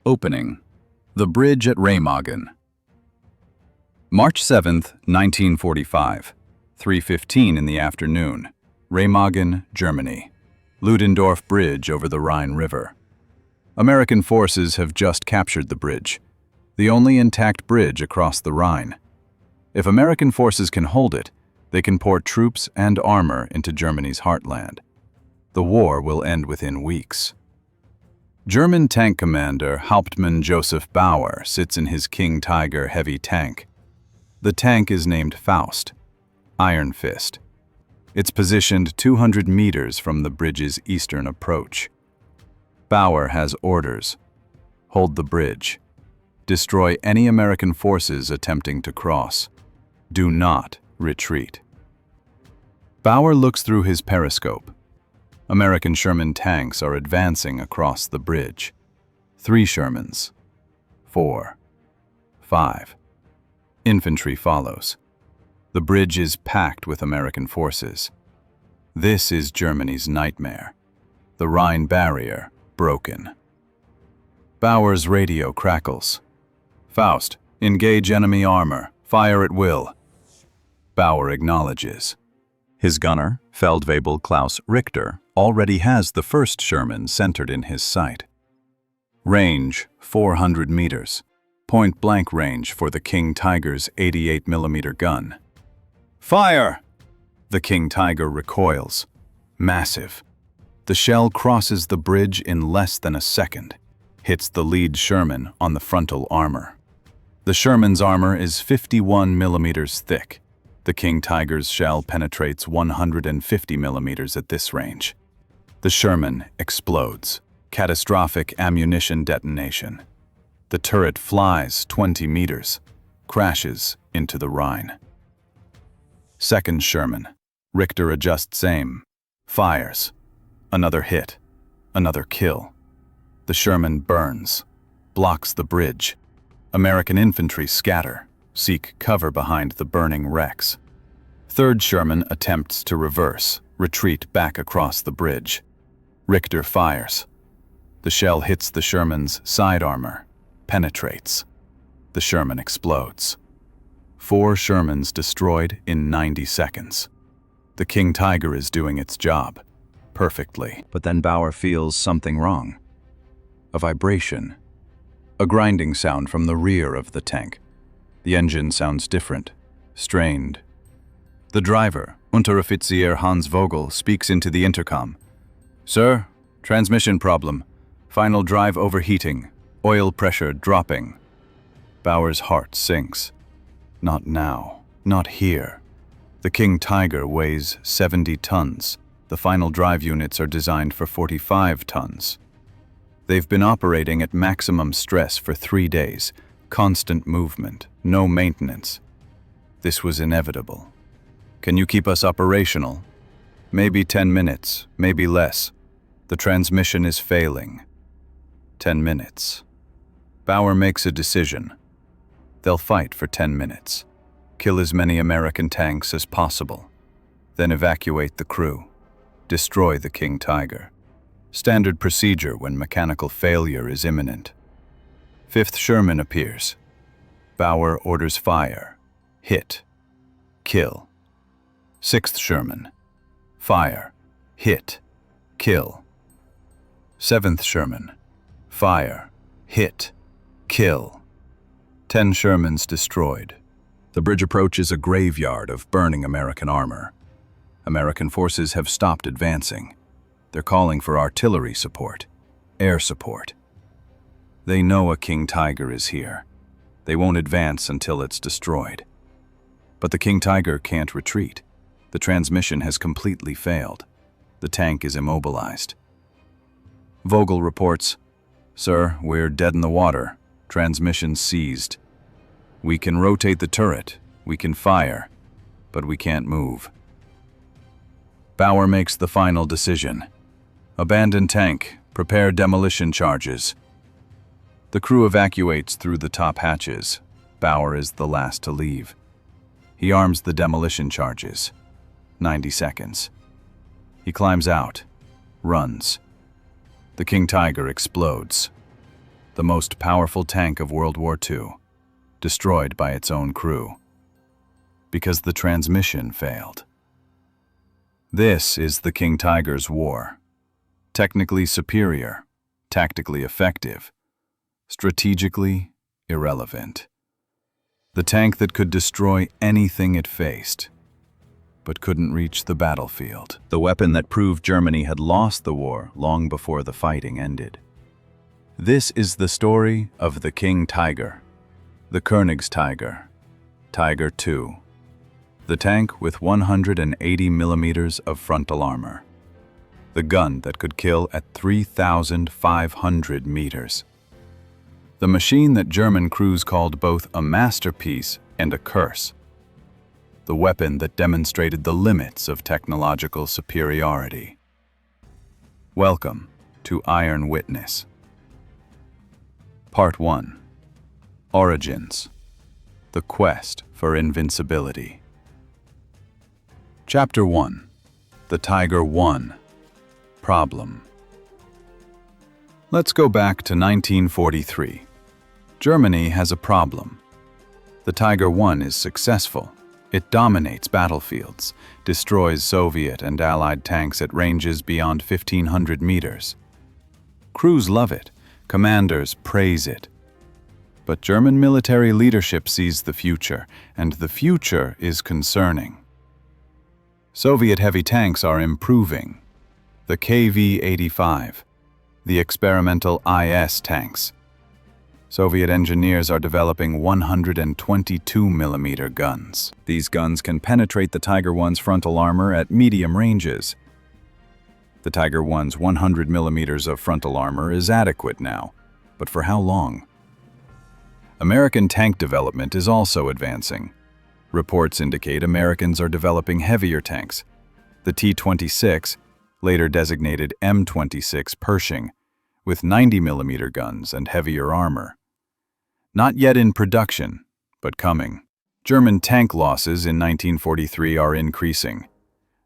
Opening. The bridge at Remagen. March 7th, 1945, 3:15 in the afternoon. Remagen, Germany. Ludendorff Bridge over the Rhine River. American forces have just captured the bridge, the only intact bridge across the Rhine. If American forces can hold it, they can pour troops and armor into Germany's heartland. The war will end within weeks. German tank commander Hauptmann Joseph Bauer sits in his King Tiger heavy tank. The tank is named Faust, Iron Fist. It's positioned 200 meters from the bridge's eastern approach. Bauer has orders: hold the bridge. Destroy any American forces attempting to cross. Do not retreat. Bauer looks through his periscope. American Sherman tanks are advancing across the bridge. 3 Shermans. 4. 5. Infantry follows. The bridge is packed with American forces. This is Germany's nightmare. The Rhine barrier broken. Bauer's radio crackles. Faust, engage enemy armor. Fire at will. Bauer acknowledges. His gunner, Feldwebel Klaus Richter, already has the first Sherman centered in his sight. Range, 400 meters. Point-blank range for the King Tiger's 88mm gun. Fire! The King Tiger recoils. Massive. The shell crosses the bridge in less than a second, hits the lead Sherman on the frontal armor. The Sherman's armor is 51 millimeters thick. The King Tiger's shell penetrates 150 millimeters at this range. The Sherman explodes. Catastrophic ammunition detonation. The turret flies 20 meters, crashes into the Rhine. Second Sherman. Richter adjusts aim. Fires. Another hit. Another kill. The Sherman burns. Blocks the bridge. American infantry scatter. Seek cover behind the burning wrecks. Third Sherman attempts to reverse, retreat back across the bridge. Richter fires. The shell hits the Sherman's side armor, penetrates. The Sherman explodes. 4 Shermans destroyed in 90 seconds. The King Tiger is doing its job perfectly. But then Bauer feels something wrong. A vibration. A grinding sound from the rear of the tank. The engine sounds different, strained. The driver, Unteroffizier Hans Vogel, speaks into the intercom. Sir, transmission problem. Final drive overheating. Oil pressure dropping. Bauer's heart sinks. Not now. Not here. The King Tiger weighs 70 tons. The final drive units are designed for 45 tons. They've been operating at maximum stress for 3 days. Constant movement, no maintenance. This was inevitable. Can you keep us operational? Maybe 10 minutes, maybe less. The transmission is failing. 10 minutes. Bauer makes a decision. They'll fight for 10 minutes. Kill as many American tanks as possible. Then evacuate the crew. Destroy the King Tiger. Standard procedure when mechanical failure is imminent. 5th Sherman appears. Bauer orders fire. Hit. Kill. 6th Sherman. Fire. Hit. Kill. 7th Sherman. Fire. Hit. Kill. 10 Shermans destroyed. The bridge approach is a graveyard of burning American armor. American forces have stopped advancing. They're calling for artillery support, air support. They know a King Tiger is here. They won't advance until it's destroyed. But the King Tiger can't retreat. The transmission has completely failed. The tank is immobilized. Vogel reports, Sir, we're dead in the water. Transmission seized. We can rotate the turret. We can fire. But we can't move. Bauer makes the final decision. Abandon tank. Prepare demolition charges. The crew evacuates through the top hatches. Bauer is the last to leave. He arms the demolition charges. 90 seconds. He climbs out. Runs. The King Tiger explodes. the most powerful tank of World War II, destroyed by its own crew, because the transmission failed. This is the King Tiger's war. Technically superior, tactically effective, strategically irrelevant. The tank that could destroy anything it faced, but couldn't reach the battlefield. The weapon that proved Germany had lost the war long before the fighting ended. This is the story of the King Tiger, the Königstiger, Tiger II, the tank with 180 millimeters of frontal armor, the gun that could kill at 3,500 meters, the machine that German crews called both a masterpiece and a curse, the weapon that demonstrated the limits of technological superiority. Welcome to Iron Witness. Part 1. Origins. The Quest for Invincibility. Chapter 1. The Tiger I. Problem. Let's go back to 1943. Germany has a problem. The Tiger I is successful. It dominates battlefields, destroys Soviet and Allied tanks at ranges beyond 1,500 meters. Crews love it. Commanders praise it. But German military leadership sees the future, and the future is concerning. Soviet heavy tanks are improving. The KV-85, the experimental IS tanks. Soviet engineers are developing 122-millimeter guns. These guns can penetrate the Tiger I's frontal armor at medium ranges. The Tiger I's 100 millimeters of frontal armor is adequate now, but for how long? American tank development is also advancing. Reports indicate Americans are developing heavier tanks. The T-26, later designated M-26 Pershing, with 90-millimeter guns and heavier armor. Not yet in production, but coming. German tank losses in 1943 are increasing,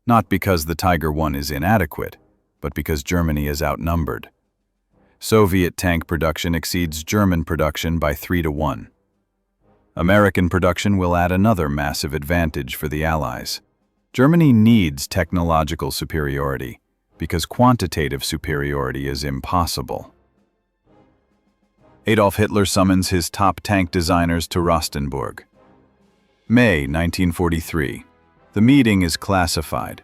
not because the Tiger I is inadequate, but because Germany is outnumbered. Soviet tank production exceeds German production by 3-1. American production will add another massive advantage for the Allies. Germany needs technological superiority, because quantitative superiority is impossible. Adolf Hitler summons his top tank designers to Rostenburg. May 1943. The meeting is classified.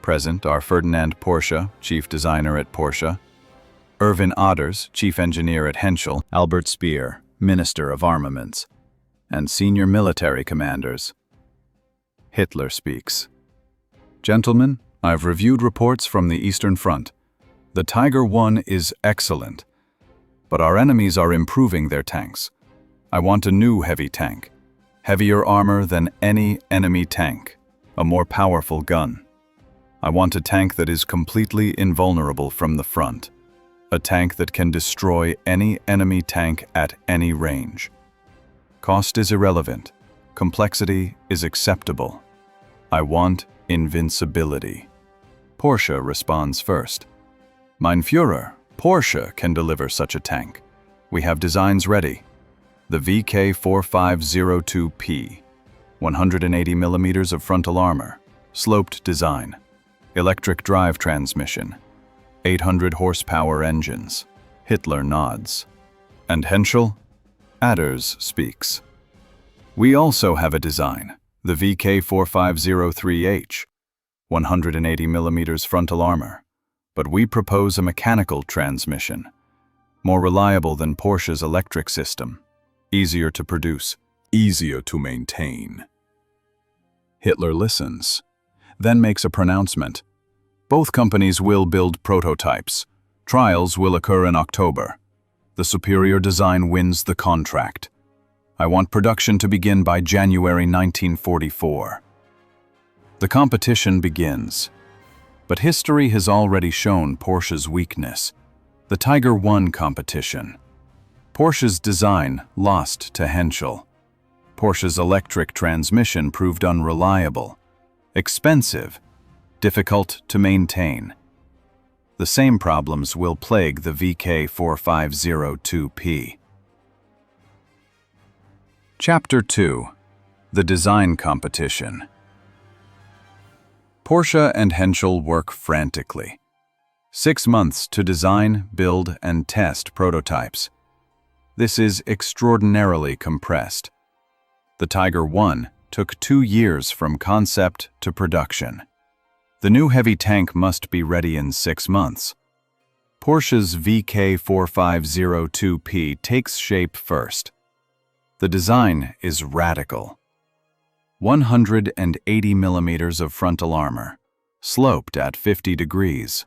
Present are Ferdinand Porsche, chief designer at Porsche, Erwin Otters, chief engineer at Henchel, Albert Speer, minister of armaments, and senior military commanders. Hitler speaks. Gentlemen, I've reviewed reports from the Eastern Front. The Tiger I is excellent, but our enemies are improving their tanks. I want a new heavy tank, heavier armor than any enemy tank, a more powerful gun. I want a tank that is completely invulnerable from the front, a tank that can destroy any enemy tank at any range. Cost is irrelevant. Complexity is acceptable. I want invincibility. Porsche responds first. Mein Führer, Porsche can deliver such a tank. We have designs ready. The VK4502P, 180 millimeters of frontal armor, sloped design, electric drive transmission, 800 horsepower engines. Hitler nods. And Henchel? Otters speaks. We also have a design, the VK4503H, 180 millimeters frontal armor, but we propose a mechanical transmission, more reliable than Porsche's electric system, easier to produce, easier to maintain. Hitler listens, then makes a pronouncement. Both companies will build prototypes. Trials will occur in October. The superior design wins the contract. I want production to begin by January 1944. The competition begins. But history has already shown Porsche's weakness. The Tiger I competition. Porsche's design lost to Henchel. Porsche's electric transmission proved unreliable, expensive, difficult to maintain. The same problems will plague the VK4502P. Chapter 2. The Design Competition. Porsche and Henchel work frantically. 6 months to design, build, and test prototypes. This is extraordinarily compressed. The Tiger I took 2 years from concept to production. The new heavy tank must be ready in 6 months. Porsche's VK4502P takes shape first. The design is radical. 180 millimeters of frontal armor, sloped at 50 degrees.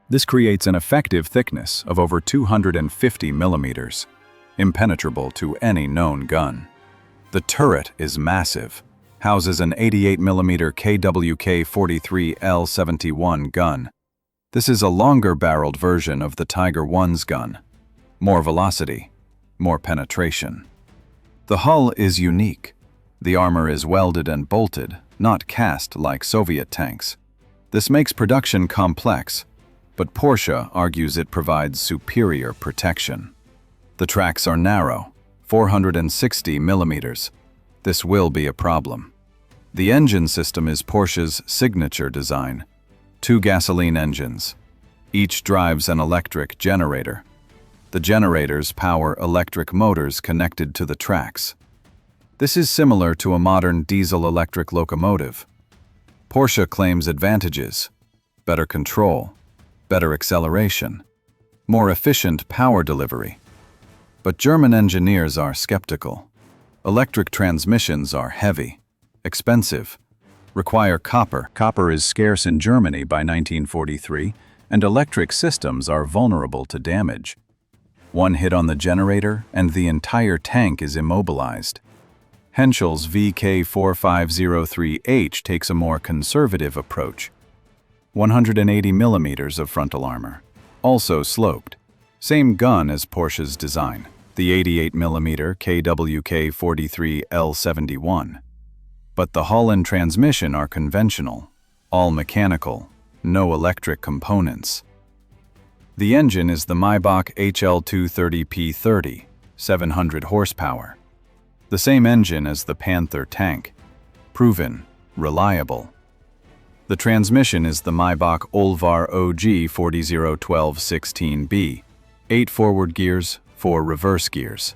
This creates an effective thickness of over 250 millimeters, impenetrable to any known gun. The turret is massive, houses an 88mm KWK-43L71 gun. This is a longer-barreled version of the Tiger I's gun. More velocity, more penetration. The hull is unique. The armor is welded and bolted, not cast like Soviet tanks. This makes production complex, but Porsche argues it provides superior protection. The tracks are narrow, 460 millimeters. This will be a problem. The engine system is Porsche's signature design. 2 gasoline engines. Each drives an electric generator. The generators power electric motors connected to the tracks. This is similar to a modern diesel-electric locomotive. Porsche claims advantages: better control, better acceleration, more efficient power delivery. But German engineers are skeptical. Electric transmissions are heavy, expensive, require copper. Copper is scarce in Germany by 1943, and electric systems are vulnerable to damage. One hit on the generator and the entire tank is immobilized. Henchel's VK4503H takes a more conservative approach. 180 millimeters of frontal armor, also sloped. Same gun as Porsche's design, the 88mm KWK-43L71. But the hull and transmission are conventional, all mechanical, no electric components. The engine is the Maybach HL230P30, 700 horsepower. The same engine as the Panther tank, proven, reliable. The transmission is the Maybach Olvar OG 401216B, 8 forward gears, 4 reverse gears.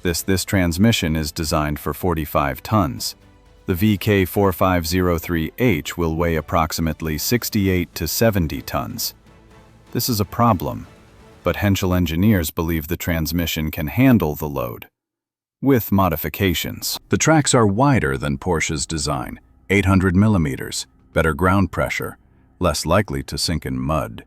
This transmission is designed for 45 tons. The VK4503H will weigh approximately 68 to 70 tons. This is a problem, but Henchel engineers believe the transmission can handle the load. With modifications. The tracks are wider than Porsche's design, 800 millimeters, better ground pressure, less likely to sink in mud.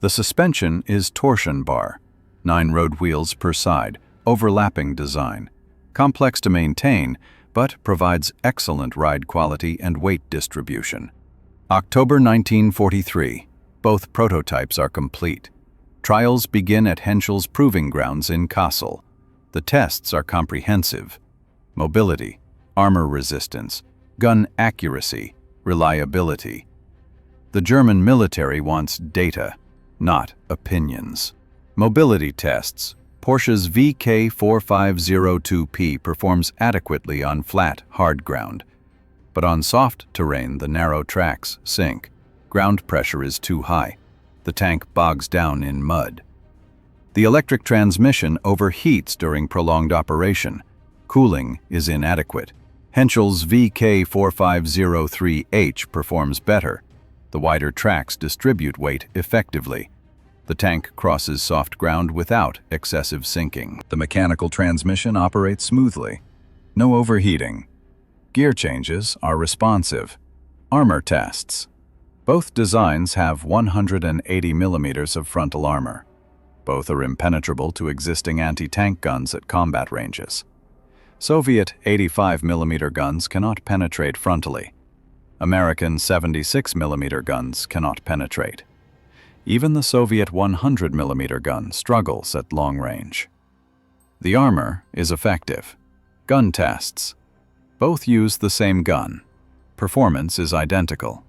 The suspension is torsion bar, 9 road wheels per side, overlapping design, complex to maintain, but provides excellent ride quality and weight distribution. October 1943, both prototypes are complete. Trials begin at Henchel's proving grounds in Kassel. The tests are comprehensive: mobility, armor resistance, gun accuracy, reliability. The German military wants data, not opinions. Mobility tests. Porsche's VK4502P performs adequately on flat, hard ground. But on soft terrain, the narrow tracks sink. Ground pressure is too high. The tank bogs down in mud. The electric transmission overheats during prolonged operation. Cooling is inadequate. Henchel's VK4503H performs better. The wider tracks distribute weight effectively. The tank crosses soft ground without excessive sinking. The mechanical transmission operates smoothly. No overheating. Gear changes are responsive. Armor tests. Both designs have 180 millimeters of frontal armor. Both are impenetrable to existing anti-tank guns at combat ranges. Soviet 85mm guns cannot penetrate frontally. American 76mm guns cannot penetrate. Even the Soviet 100mm gun struggles at long range. The armor is effective. Gun tests. Both use the same gun. Performance is identical.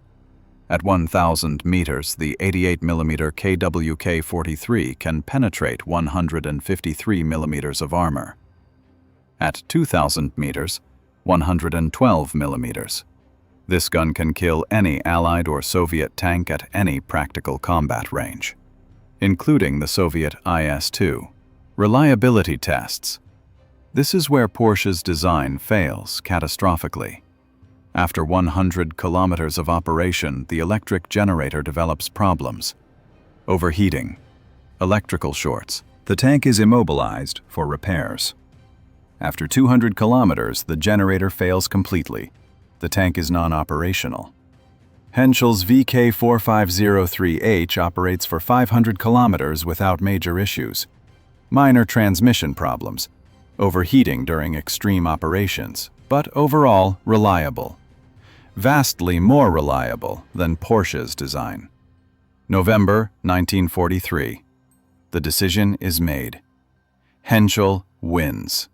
At 1,000 meters, the 88mm KWK-43 can penetrate 153 millimeters of armor. At 2,000 meters, 112 millimeters. This gun can kill any Allied or Soviet tank at any practical combat range, including the Soviet IS-2. Reliability tests. This is where Porsche's design fails catastrophically. After 100 kilometers of operation, the electric generator develops problems. Overheating. Electrical shorts. The tank is immobilized for repairs. After 200 kilometers, the generator fails completely. The tank is non-operational. Henchel's VK4503H operates for 500 kilometers without major issues. Minor transmission problems. Overheating during extreme operations, but overall reliable. Vastly more reliable than Porsche's design. November 1943. The decision is made. Henchel wins.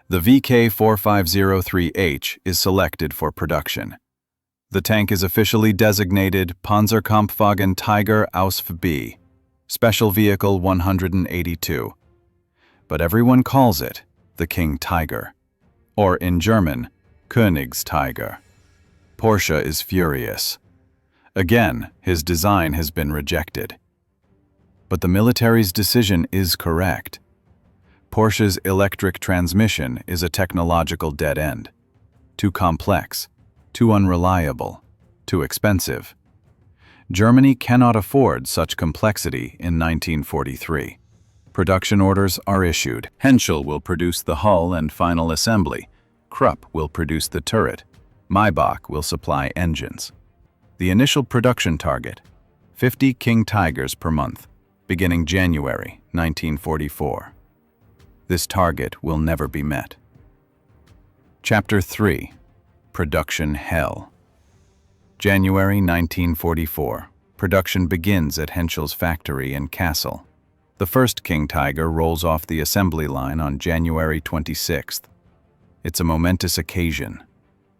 The VK4503H is selected for production. The tank is officially designated Panzerkampfwagen Tiger Ausf B, Special Vehicle 182. But everyone calls it the King Tiger, or in German, Königstiger. Porsche is furious. Again, his design has been rejected. But the military's decision is correct. Porsche's electric transmission is a technological dead end. Too complex, too unreliable, too expensive. Germany cannot afford such complexity in 1943. Production orders are issued. Henchel will produce the hull and final assembly. Krupp will produce the turret. Maybach will supply engines. The initial production target, 50 King Tigers per month, beginning January 1944. This target will never be met. Chapter 3. Production Hell. January 1944. Production begins at Henchel's factory in Kassel. The first King Tiger rolls off the assembly line on January 26th. It's a momentous occasion.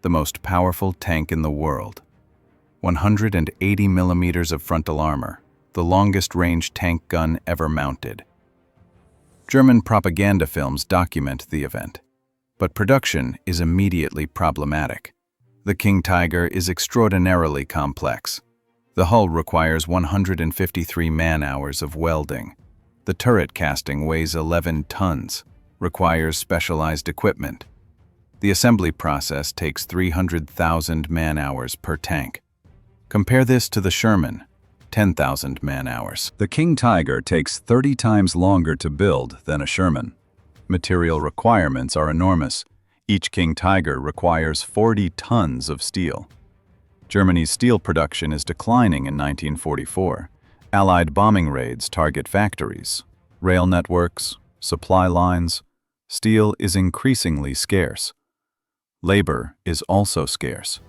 The most powerful tank in the world. 180 millimeters of frontal armor, the longest-range tank gun ever mounted. German propaganda films document the event, but production is immediately problematic. The King Tiger is extraordinarily complex. The hull requires 153 man-hours of welding. The turret casting weighs 11 tons, requires specialized equipment. The assembly process takes 300,000 man-hours per tank. Compare this to the Sherman, 10,000 man-hours. The King Tiger takes 30 times longer to build than a Sherman. Material requirements are enormous. Each King Tiger requires 40 tons of steel. Germany's steel production is declining in 1944. Allied bombing raids target factories, rail networks, supply lines. Steel is increasingly scarce. Labor is also scarce.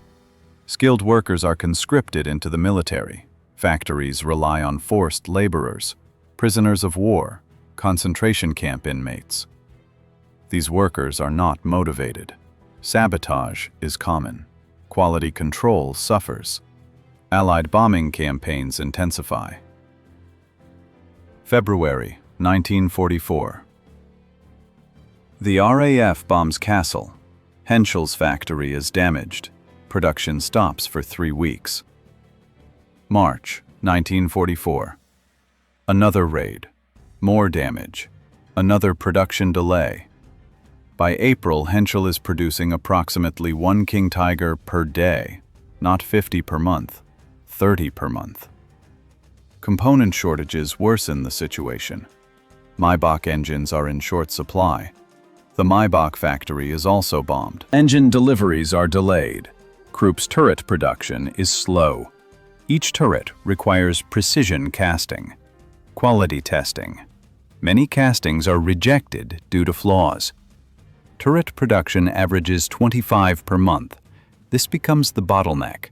Skilled workers are conscripted into the military. Factories rely on forced laborers, prisoners of war, concentration camp inmates. These workers are not motivated. Sabotage is common. Quality control suffers. Allied bombing campaigns intensify. February 1944. The RAF bombs Kassel. Henchel's factory is damaged. Production stops for 3 weeks. March 1944. Another raid. More damage. Another production delay. By April, Henchel is producing approximately 1 King Tiger per day, not 50 per month, 30 per month. Component shortages worsen the situation. Maybach engines are in short supply. The Maybach factory is also bombed. Engine deliveries are delayed. Krupp's turret production is slow. Each turret requires precision casting. Quality testing. Many castings are rejected due to flaws. Turret production averages 25 per month. This becomes the bottleneck.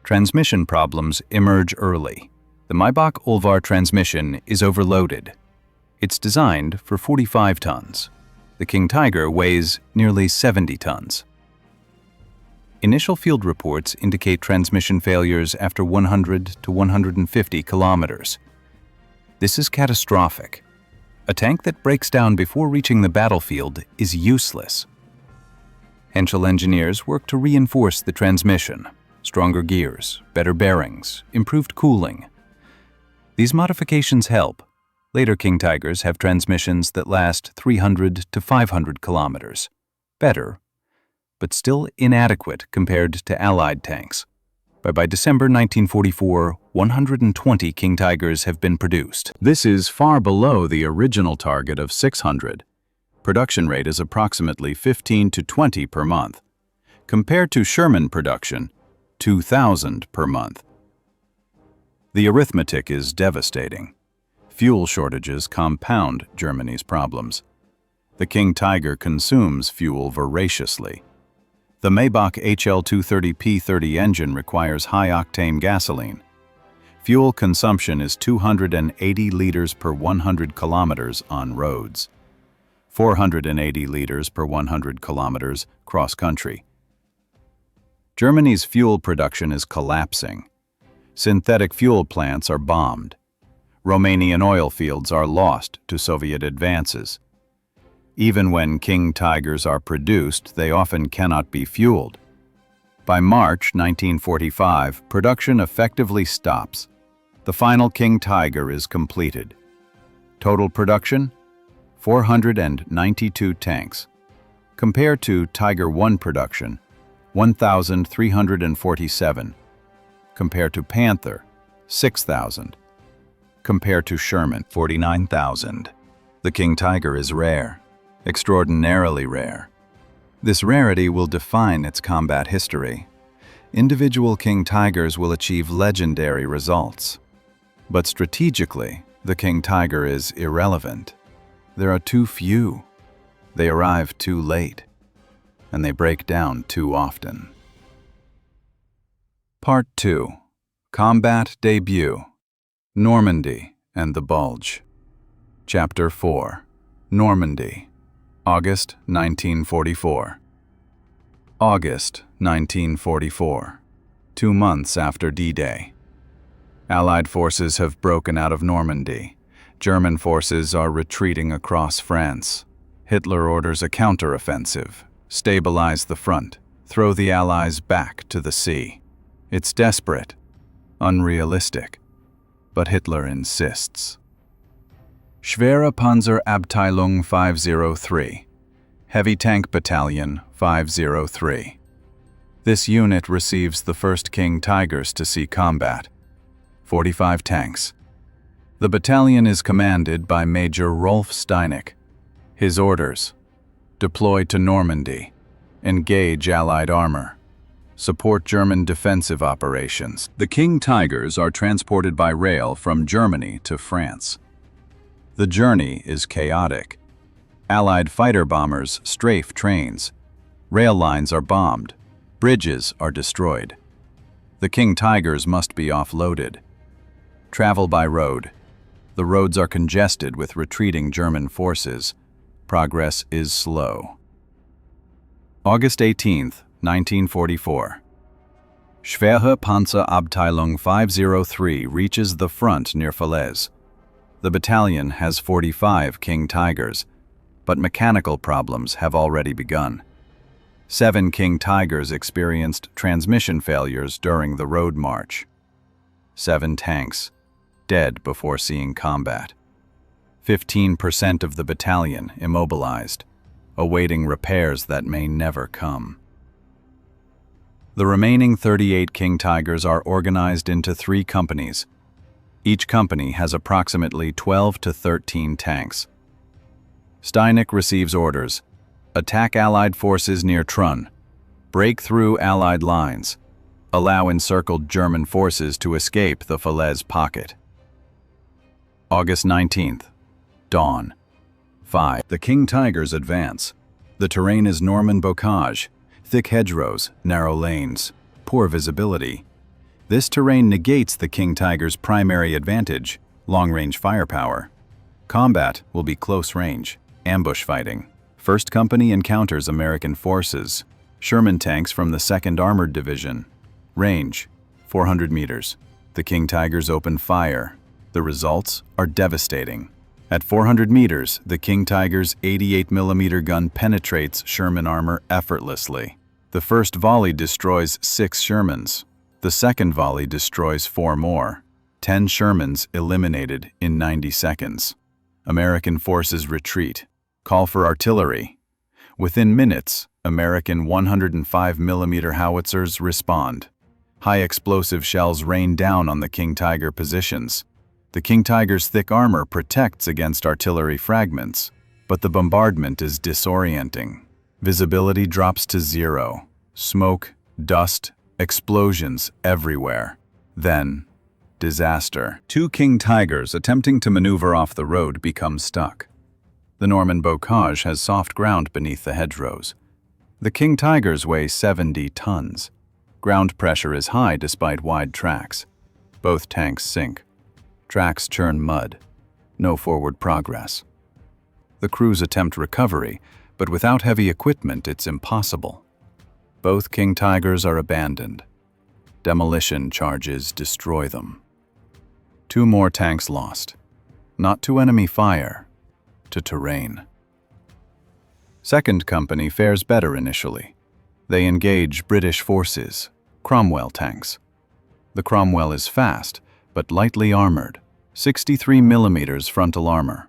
Transmission problems emerge early. The Maybach Ulvar transmission is overloaded. It's designed for 45 tons. The King Tiger weighs nearly 70 tons. Initial field reports indicate transmission failures after 100 to 150 kilometers. This is catastrophic. A tank that breaks down before reaching the battlefield is useless. Henchel engineers work to reinforce the transmission: stronger gears, better bearings, improved cooling. These modifications help. Later King Tigers have transmissions that last 300 to 500 kilometers. Better, but still inadequate compared to Allied tanks. But by December 1944, 120 King Tigers have been produced. This is far below the original target of 600. Production rate is approximately 15 to 20 per month. Compared to Sherman production, 2,000 per month. The arithmetic is devastating. Fuel shortages compound Germany's problems. The King Tiger consumes fuel voraciously. The Maybach HL230P30 engine requires high-octane gasoline. Fuel consumption is 280 liters per 100 kilometers on roads, 480 liters per 100 kilometers cross-country. Germany's fuel production is collapsing. Synthetic fuel plants are bombed. Romanian oil fields are lost to Soviet advances. Even when King Tigers are produced, they often cannot be fueled. By March 1945, production effectively stops. The final King Tiger is completed. Total production: 492 tanks. Compared to Tiger I production, 1,347. Compared to Panther, 6,000. Compared to Sherman, 49,000. The King Tiger is rare, extraordinarily rare. This rarity will define its combat history. Individual King Tigers will achieve legendary results. But strategically, the King Tiger is irrelevant. There are too few. They arrive too late. And they break down too often. Part 2. Combat Debut. Normandy and the Bulge. Chapter 4. Normandy. August 1944. August 1944. 2 months after D-Day. Allied forces have broken out of Normandy. German forces are retreating across France. Hitler orders a counteroffensive. Stabilize the front. Throw the Allies back to the sea. It's desperate. Unrealistic. But Hitler insists. Schwere Panzerabteilung 503. Heavy Tank Battalion 503. This unit receives the first King Tigers to see combat. 45 tanks. The battalion is commanded by Major Rolf Steineck. His orders: deploy to Normandy. Engage Allied armor. Support German defensive operations. The King Tigers are transported by rail from Germany to France. The journey is chaotic. Allied fighter bombers strafe trains. Rail lines are bombed. Bridges are destroyed. The King Tigers must be offloaded. Travel by road. The roads are congested with retreating German forces. Progress is slow. August 18, 1944. Schwere Panzerabteilung 503 reaches the front near Falaise. The battalion has 45 King Tigers, but mechanical problems have already begun. 7 King Tigers experienced transmission failures during the road march. 7 tanks, dead before seeing combat. 15% of the battalion immobilized, awaiting repairs that may never come. The remaining 38 King Tigers are organized into 3 companies. Each company has approximately 12 to 13 tanks. Steineck receives orders: attack Allied forces near Trun, break through Allied lines, allow encircled German forces to escape the Falaise pocket. August 19th. Dawn. 5. The King Tigers advance. The terrain is Norman bocage, thick hedgerows, narrow lanes, poor visibility. This terrain negates the King Tiger's primary advantage, long-range firepower. Combat will be close range, ambush fighting. First Company encounters American forces. Sherman tanks from the 2nd Armored Division. Range, 400 meters. The King Tigers open fire. The results are devastating. At 400 meters, the King Tiger's 88mm gun penetrates Sherman armor effortlessly. The first volley destroys 6 Shermans. The second volley destroys 4 more. 10 Shermans eliminated in 90 seconds. American forces retreat. Call for artillery. Within minutes, American 105mm howitzers respond. High explosive shells rain down on the King Tiger positions. The King Tiger's thick armor protects against artillery fragments, but the bombardment is disorienting. Visibility drops to 0. Smoke, dust, explosions everywhere. Then, disaster. 2 King Tigers attempting to maneuver off the road become stuck. The Norman bocage has soft ground beneath the hedgerows. The King Tigers weigh 70 tons. Ground pressure is high despite wide tracks. Both tanks sink. Tracks churn mud. No forward progress. The crews attempt recovery, but without heavy equipment it's impossible. Both King Tigers are abandoned. Demolition charges destroy them. 2 more tanks lost. Not to enemy fire, to terrain. 2nd Company fares better initially. They engage British forces, Cromwell tanks. The Cromwell is fast, but lightly armored, 63mm frontal armor.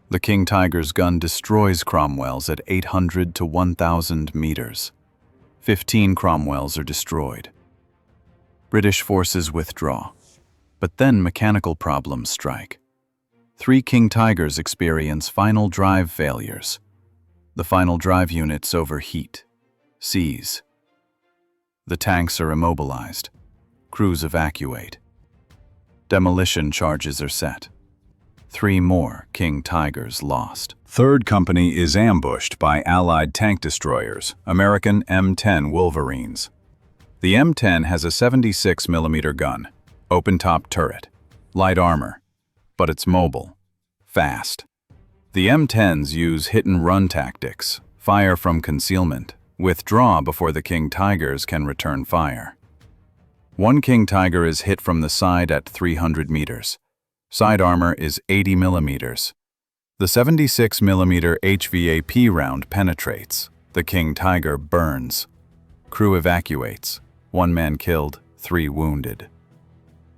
The King Tiger's gun destroys Cromwells at 800 to 1,000 meters. 15 Cromwells are destroyed. British forces withdraw, but then mechanical problems strike. 3 King Tigers experience final drive failures. The final drive units overheat, seize. The tanks are immobilized. Crews evacuate. Demolition charges are set. 3 more King Tigers lost. 3rd Company is ambushed by Allied tank destroyers, American M10 Wolverines. The M10 has a 76mm gun, open-top turret, light armor, but it's mobile, fast. The M10s use hit-and-run tactics, fire from concealment, withdraw before the King Tigers can return fire. 1 King Tiger is hit from the side at 300 meters. Side armor is 80mm. The 76mm HVAP round penetrates. The King Tiger burns. Crew evacuates. 1 man killed, 3 wounded.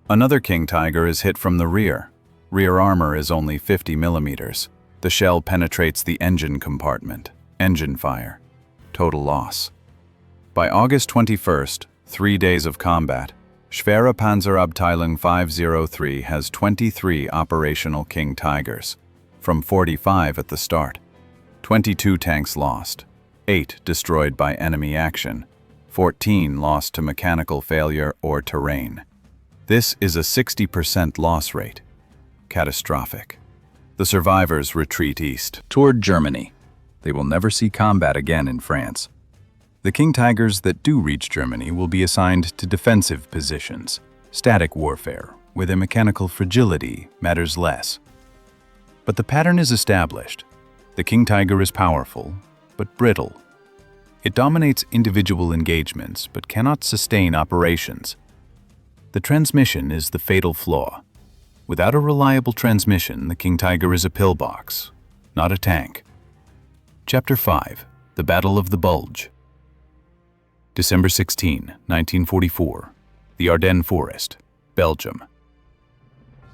Another King Tiger is hit from the rear. Rear armor is only 50mm. The shell penetrates the engine compartment. Engine fire. Total loss. By August 21st, 3 days of combat, Schwere Panzerabteilung 503 has 23 operational King Tigers, from 45 at the start. 22 tanks lost, 8 destroyed by enemy action, 14 lost to mechanical failure or terrain. This is a 60% loss rate. Catastrophic. The survivors retreat east, toward Germany. They will never see combat again in France. The King Tigers that do reach Germany will be assigned to defensive positions. Static warfare, where their mechanical fragility matters less. But the pattern is established. The King Tiger is powerful, but brittle. It dominates individual engagements, but cannot sustain operations. The transmission is the fatal flaw. Without a reliable transmission, the King Tiger is a pillbox, not a tank. Chapter 5. The Battle of the Bulge. December 16, 1944. The Ardennes Forest, Belgium.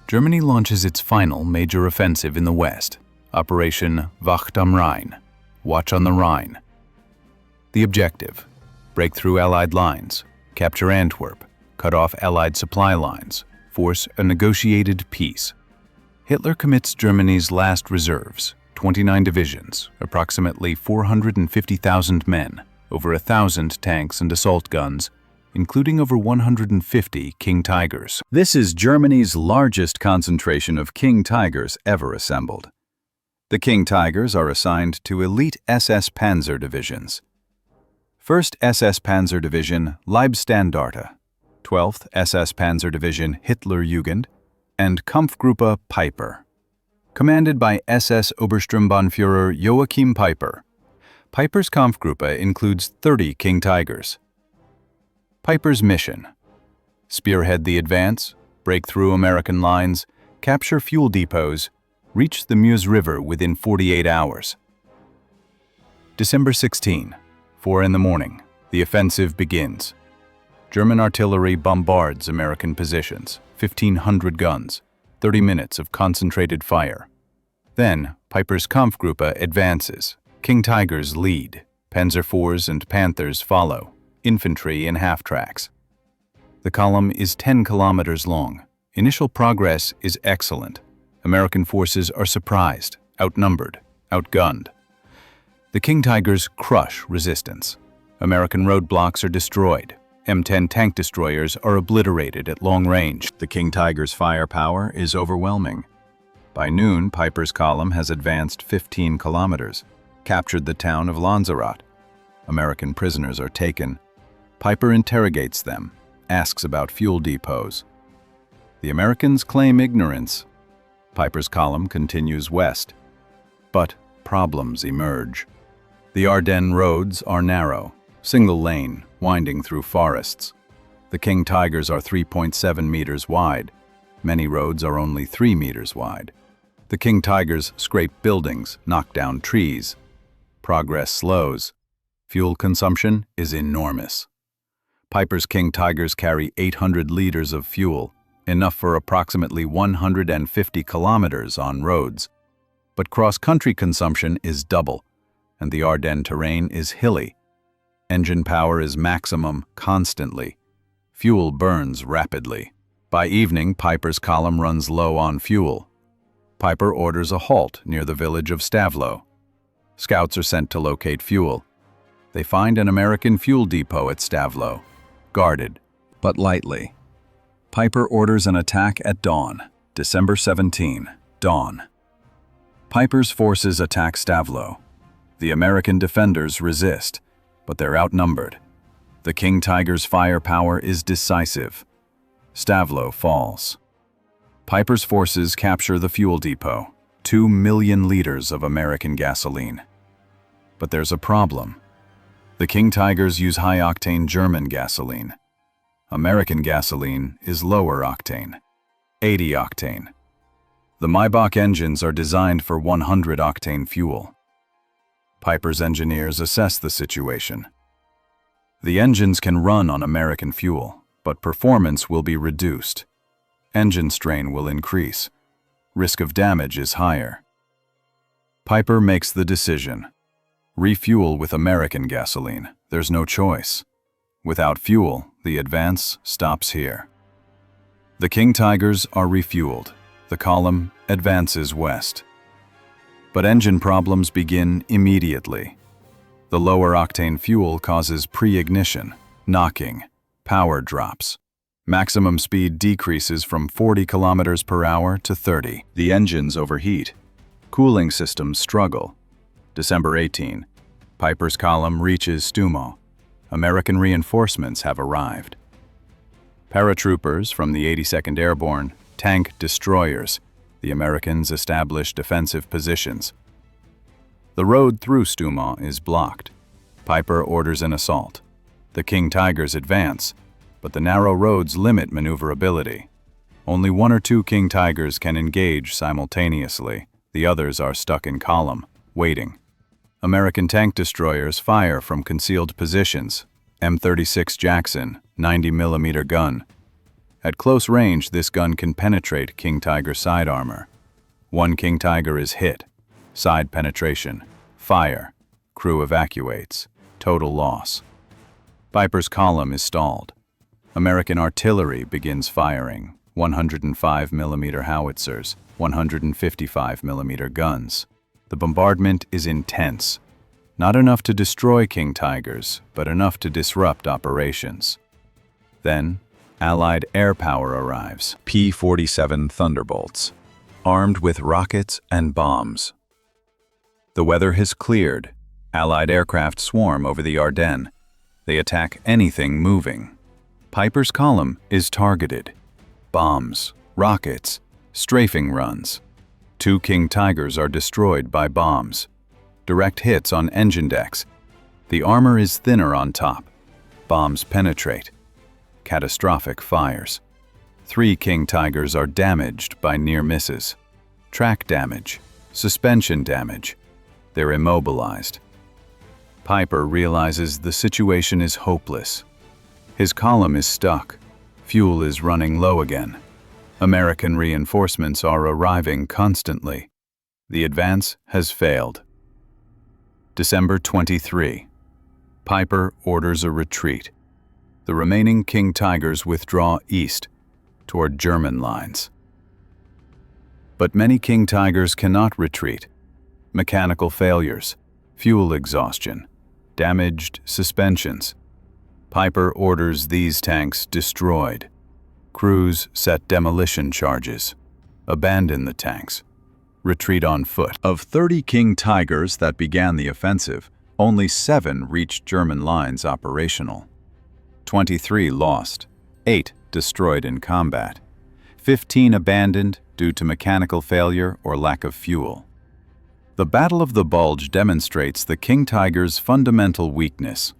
Germany launches its final major offensive in the West, Operation Wacht am Rhein, Watch on the Rhine. The objective: break through Allied lines, capture Antwerp, cut off Allied supply lines, force a negotiated peace. Hitler commits Germany's last reserves, 29 divisions, approximately 450,000 men, over 1,000 tanks and assault guns, including over 150 King Tigers. This is Germany's largest concentration of King Tigers ever assembled. The King Tigers are assigned to elite SS Panzer divisions. 1st SS Panzer Division Leibstandarte, 12th SS Panzer Division Hitlerjugend, and Kampfgruppe Piper. Commanded by SS Obersturmbannführer Joachim Piper. Piper's Kampfgruppe includes 30 King Tigers. Piper's mission: spearhead the advance, break through American lines, capture fuel depots, reach the Meuse River within 48 hours. December 16, 4 in the morning, the offensive begins. German artillery bombards American positions, 1,500 guns, 30 minutes of concentrated fire. Then, Piper's Kampfgruppe advances. King Tigers lead. Panzer IVs and Panthers follow. Infantry in half-tracks. The column is 10 kilometers long. Initial progress is excellent. American forces are surprised, outnumbered, outgunned. The King Tigers crush resistance. American roadblocks are destroyed. M10 tank destroyers are obliterated at long range. The King Tigers' firepower is overwhelming. By noon, Piper's column has advanced 15 kilometers, captured the town of Lanzarote. American prisoners are taken. Piper interrogates them, asks about fuel depots. The Americans claim ignorance. Piper's column continues west. But problems emerge. The Ardennes roads are narrow, single lane, winding through forests. The King Tigers are 3.7 meters wide. Many roads are only 3 meters wide. The King Tigers scrape buildings, knock down trees. Progress slows. Fuel consumption is enormous. Piper's King Tigers carry 800 liters of fuel, enough for approximately 150 kilometers on roads. But cross-country consumption is double, and the Ardennes terrain is hilly. Engine power is maximum constantly. Fuel burns rapidly. By evening, Piper's column runs low on fuel. Piper orders a halt near the village of Stavelot. Scouts are sent to locate fuel. They find an American fuel depot at Stavelot, guarded, but lightly. Piper orders an attack at dawn, December 17, dawn. Piper's forces attack Stavelot. The American defenders resist, but they're outnumbered. The King Tigers' firepower is decisive. Stavelot falls. Piper's forces capture the fuel depot, 2 million liters of American gasoline. But there's a problem. The King Tigers use high-octane German gasoline. American gasoline is lower octane, 80 octane. The Maybach engines are designed for 100 octane fuel. Piper's engineers assess the situation. The engines can run on American fuel, but performance will be reduced. Engine strain will increase. Risk of damage is higher. Piper makes the decision. Refuel with American gasoline. There's no choice. Without fuel, the advance stops here. The King Tigers are refueled. The column advances west. But engine problems begin immediately. The lower octane fuel causes pre-ignition, knocking, power drops. Maximum speed decreases from 40 kilometers per hour to 30. The engines overheat. Cooling systems struggle. December 18, Piper's column reaches Stumo. American reinforcements have arrived. Paratroopers from the 82nd Airborne, tank destroyers. The Americans establish defensive positions. The road through Stumo is blocked. Piper orders an assault. The King Tigers advance, but the narrow roads limit maneuverability. Only 1 or 2 King Tigers can engage simultaneously. The others are stuck in column, waiting. American tank destroyers fire from concealed positions. M36 Jackson, 90mm gun. At close range, this gun can penetrate King Tiger side armor. 1 King Tiger is hit. Side penetration. Fire. Crew evacuates. Total loss. Piper's column is stalled. American artillery begins firing. 105mm howitzers, 155mm guns. The bombardment is intense. Not enough to destroy King Tigers, but enough to disrupt operations. Then, Allied air power arrives. P-47 Thunderbolts, armed with rockets and bombs. The weather has cleared. Allied aircraft swarm over the Ardennes. They attack anything moving. Piper's column is targeted. Bombs, rockets, strafing runs. 2 King Tigers are destroyed by bombs. direct hits on engine decks. The armor is thinner on top. Bombs penetrate. Catastrophic fires. 3 King Tigers are damaged by near misses. Track damage. Suspension damage. They're immobilized. Piper realizes the situation is hopeless. His column is stuck. Fuel is running low again. American reinforcements are arriving constantly. The advance has failed. December 23. Piper orders a retreat. The remaining King Tigers withdraw east, toward German lines. But many King Tigers cannot retreat. Mechanical failures, fuel exhaustion, damaged suspensions. Piper orders these tanks destroyed. Crews set demolition charges. Abandon the tanks. Retreat on foot. Of 30 King Tigers that began the offensive, only 7 reached German lines operational. 23 lost, 8 destroyed in combat, 15 abandoned due to mechanical failure or lack of fuel. The Battle of the Bulge demonstrates the King Tiger's fundamental weakness.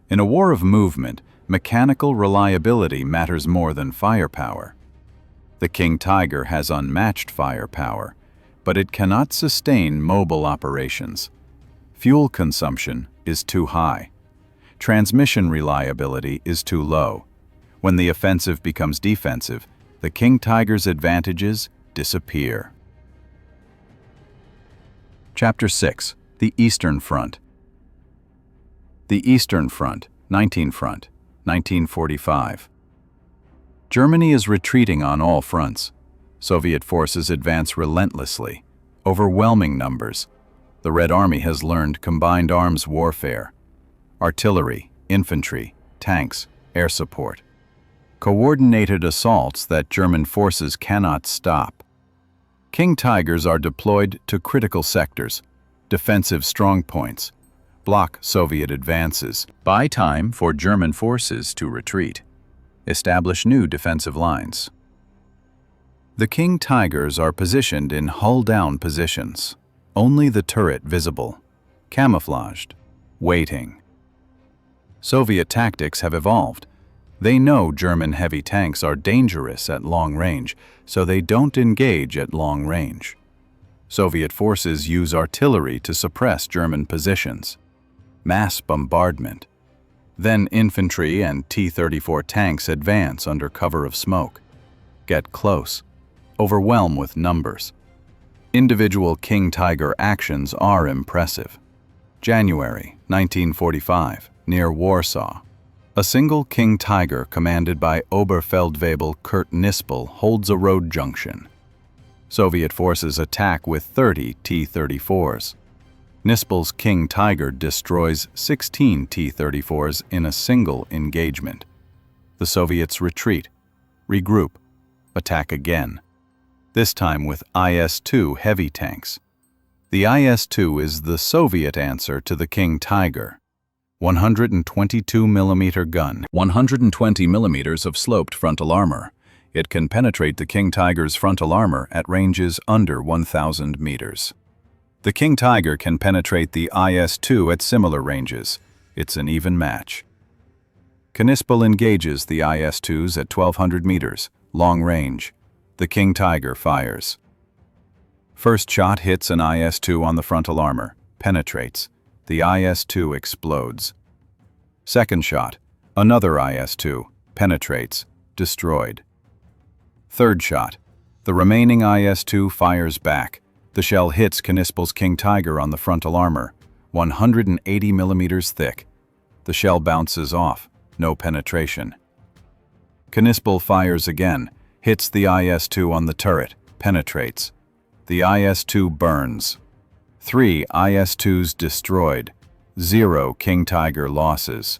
In a war of movement, mechanical reliability matters more than firepower. The King Tiger has unmatched firepower, but it cannot sustain mobile operations. Fuel consumption is too high. Transmission reliability is too low. When the offensive becomes defensive, the King Tiger's advantages disappear. Chapter 6. The Eastern Front. The Eastern Front, 19 Front, 1945. Germany is retreating on all fronts. Soviet forces advance relentlessly, overwhelming numbers. The Red Army has learned combined arms warfare. Artillery, infantry, tanks, air support. Coordinated assaults that German forces cannot stop. King Tigers are deployed to critical sectors, defensive strongpoints, block Soviet advances, buy time for German forces to retreat, establish new defensive lines. The King Tigers are positioned in hull-down positions, only the turret visible, camouflaged, waiting. Soviet tactics have evolved. They know German heavy tanks are dangerous at long range, so they don't engage at long range. Soviet forces use artillery to suppress German positions. Mass bombardment. Then infantry and T-34 tanks advance under cover of smoke. Get close. Overwhelm with numbers. Individual King Tiger actions are impressive. January 1945, near Warsaw. A single King Tiger commanded by Oberfeldwebel Kurt Nispel holds a road junction. Soviet forces attack with 30 T-34s. Nispel's King Tiger destroys 16 T-34s in a single engagement. The Soviets retreat, regroup, attack again, this time with IS-2 heavy tanks. The IS-2 is the Soviet answer to the King Tiger. 122 mm gun, 120 mm of sloped frontal armor. It can penetrate the King Tiger's frontal armor at ranges under 1,000 meters. The King Tiger can penetrate the IS-2 at similar ranges. It's an even match. Knispel engages the IS-2s at 1,200 meters, long range. The King Tiger fires. First shot hits an IS-2 on the frontal armor, penetrates. The IS-2 explodes. Second shot, another IS-2, penetrates, destroyed. Third shot, the remaining IS-2 fires back. The shell hits Knispel's King Tiger on the frontal armor, 180 millimeters thick. The shell bounces off, no penetration. Knispel fires again, hits the IS-2 on the turret, penetrates. The IS-2 burns. 3 IS-2s destroyed, 0 King Tiger losses.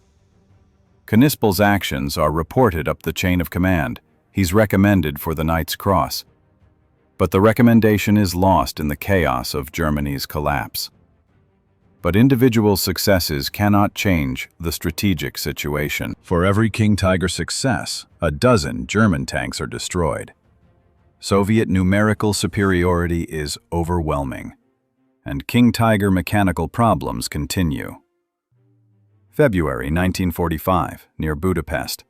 Knispel's actions are reported up the chain of command. He's recommended for the Knight's Cross. But the recommendation is lost in the chaos of Germany's collapse. But individual successes cannot change the strategic situation. For every King Tiger success, a dozen German tanks are destroyed. Soviet numerical superiority is overwhelming. and King Tiger mechanical problems continue. February 1945, near Budapest.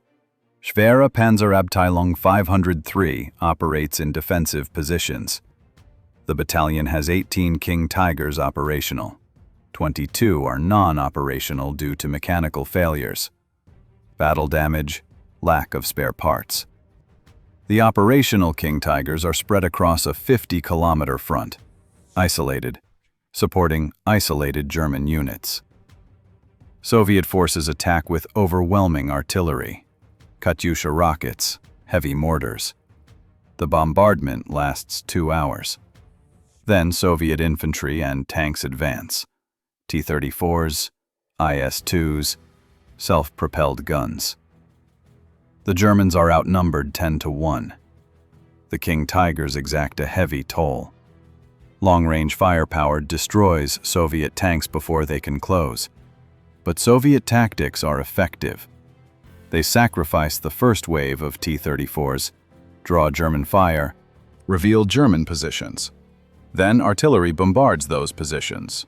Schwere Panzerabteilung 503 operates in defensive positions. The battalion has 18 King Tigers operational. 22 are non-operational due to mechanical failures. Battle damage, lack of spare parts. The operational King Tigers are spread across a 50-kilometer front, isolated, supporting isolated German units. Soviet forces attack with overwhelming artillery, Katyusha rockets, heavy mortars. The bombardment lasts 2 hours. Then Soviet infantry and tanks advance. T-34s, IS-2s, self-propelled guns. The Germans are outnumbered 10-1. The King Tigers exact a heavy toll. Long-range firepower destroys Soviet tanks before they can close. But Soviet tactics are effective. They sacrifice the first wave of T-34s, draw German fire, reveal German positions. Then artillery bombards those positions.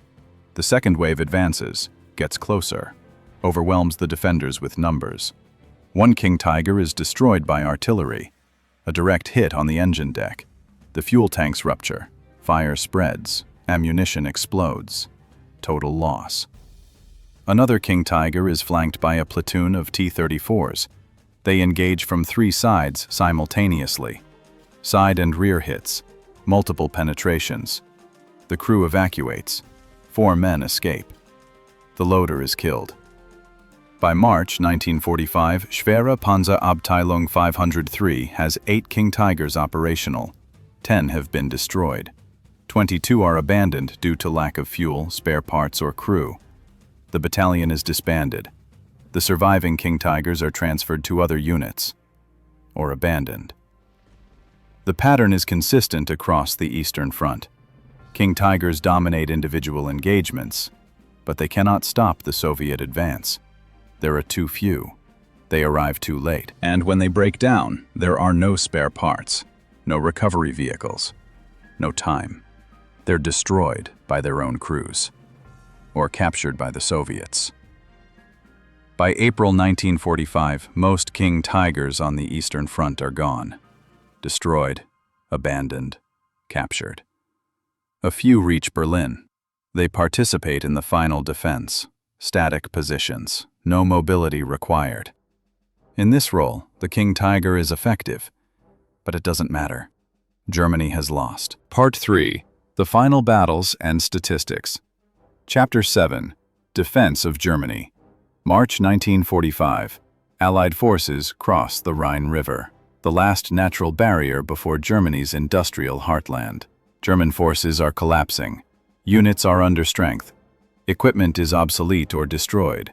The second wave advances, gets closer, overwhelms the defenders with numbers. One King Tiger is destroyed by artillery. A direct hit on the engine deck. The fuel tanks rupture. Fire spreads. Ammunition explodes. Total loss. Another King Tiger is flanked by a platoon of T-34s. They engage from 3 sides simultaneously. Side and rear hits. Multiple penetrations. The crew evacuates. 4 men escape. The loader is killed. By March 1945, Schwere Panzerabteilung 503 has 8 King Tigers operational. 10 have been destroyed. 22 are abandoned due to lack of fuel, spare parts, or crew. The battalion is disbanded. The surviving King Tigers are transferred to other units, or abandoned. The pattern is consistent across the Eastern Front. King Tigers dominate individual engagements, but they cannot stop the Soviet advance. There are too few. They arrive too late. And when they break down, there are no spare parts, no recovery vehicles, no time. They're destroyed by their own crews, or captured by the Soviets. By April 1945, most King Tigers on the Eastern Front are gone. Destroyed, abandoned, captured. A few reach Berlin. They participate in the final defense. Static positions, no mobility required. In this role, the King Tiger is effective, but it doesn't matter. Germany has lost. Part 3. The Final Battles and Statistics. Chapter 7. Defense of Germany. March 1945. Allied forces cross the Rhine River, the last natural barrier before Germany's industrial heartland. German forces are collapsing. Units are under strength. Equipment is obsolete or destroyed.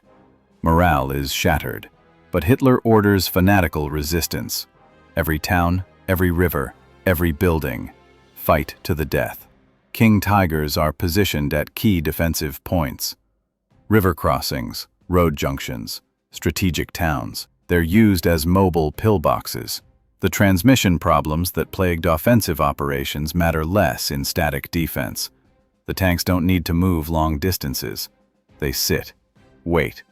Morale is shattered. But Hitler orders fanatical resistance. Every town, every river, every building. Fight to the death. King Tigers are positioned at key defensive points. River crossings, road junctions, strategic towns. They're used as mobile pillboxes. The transmission problems that plagued offensive operations matter less in static defense. The tanks don't need to move long distances. They sit, wait,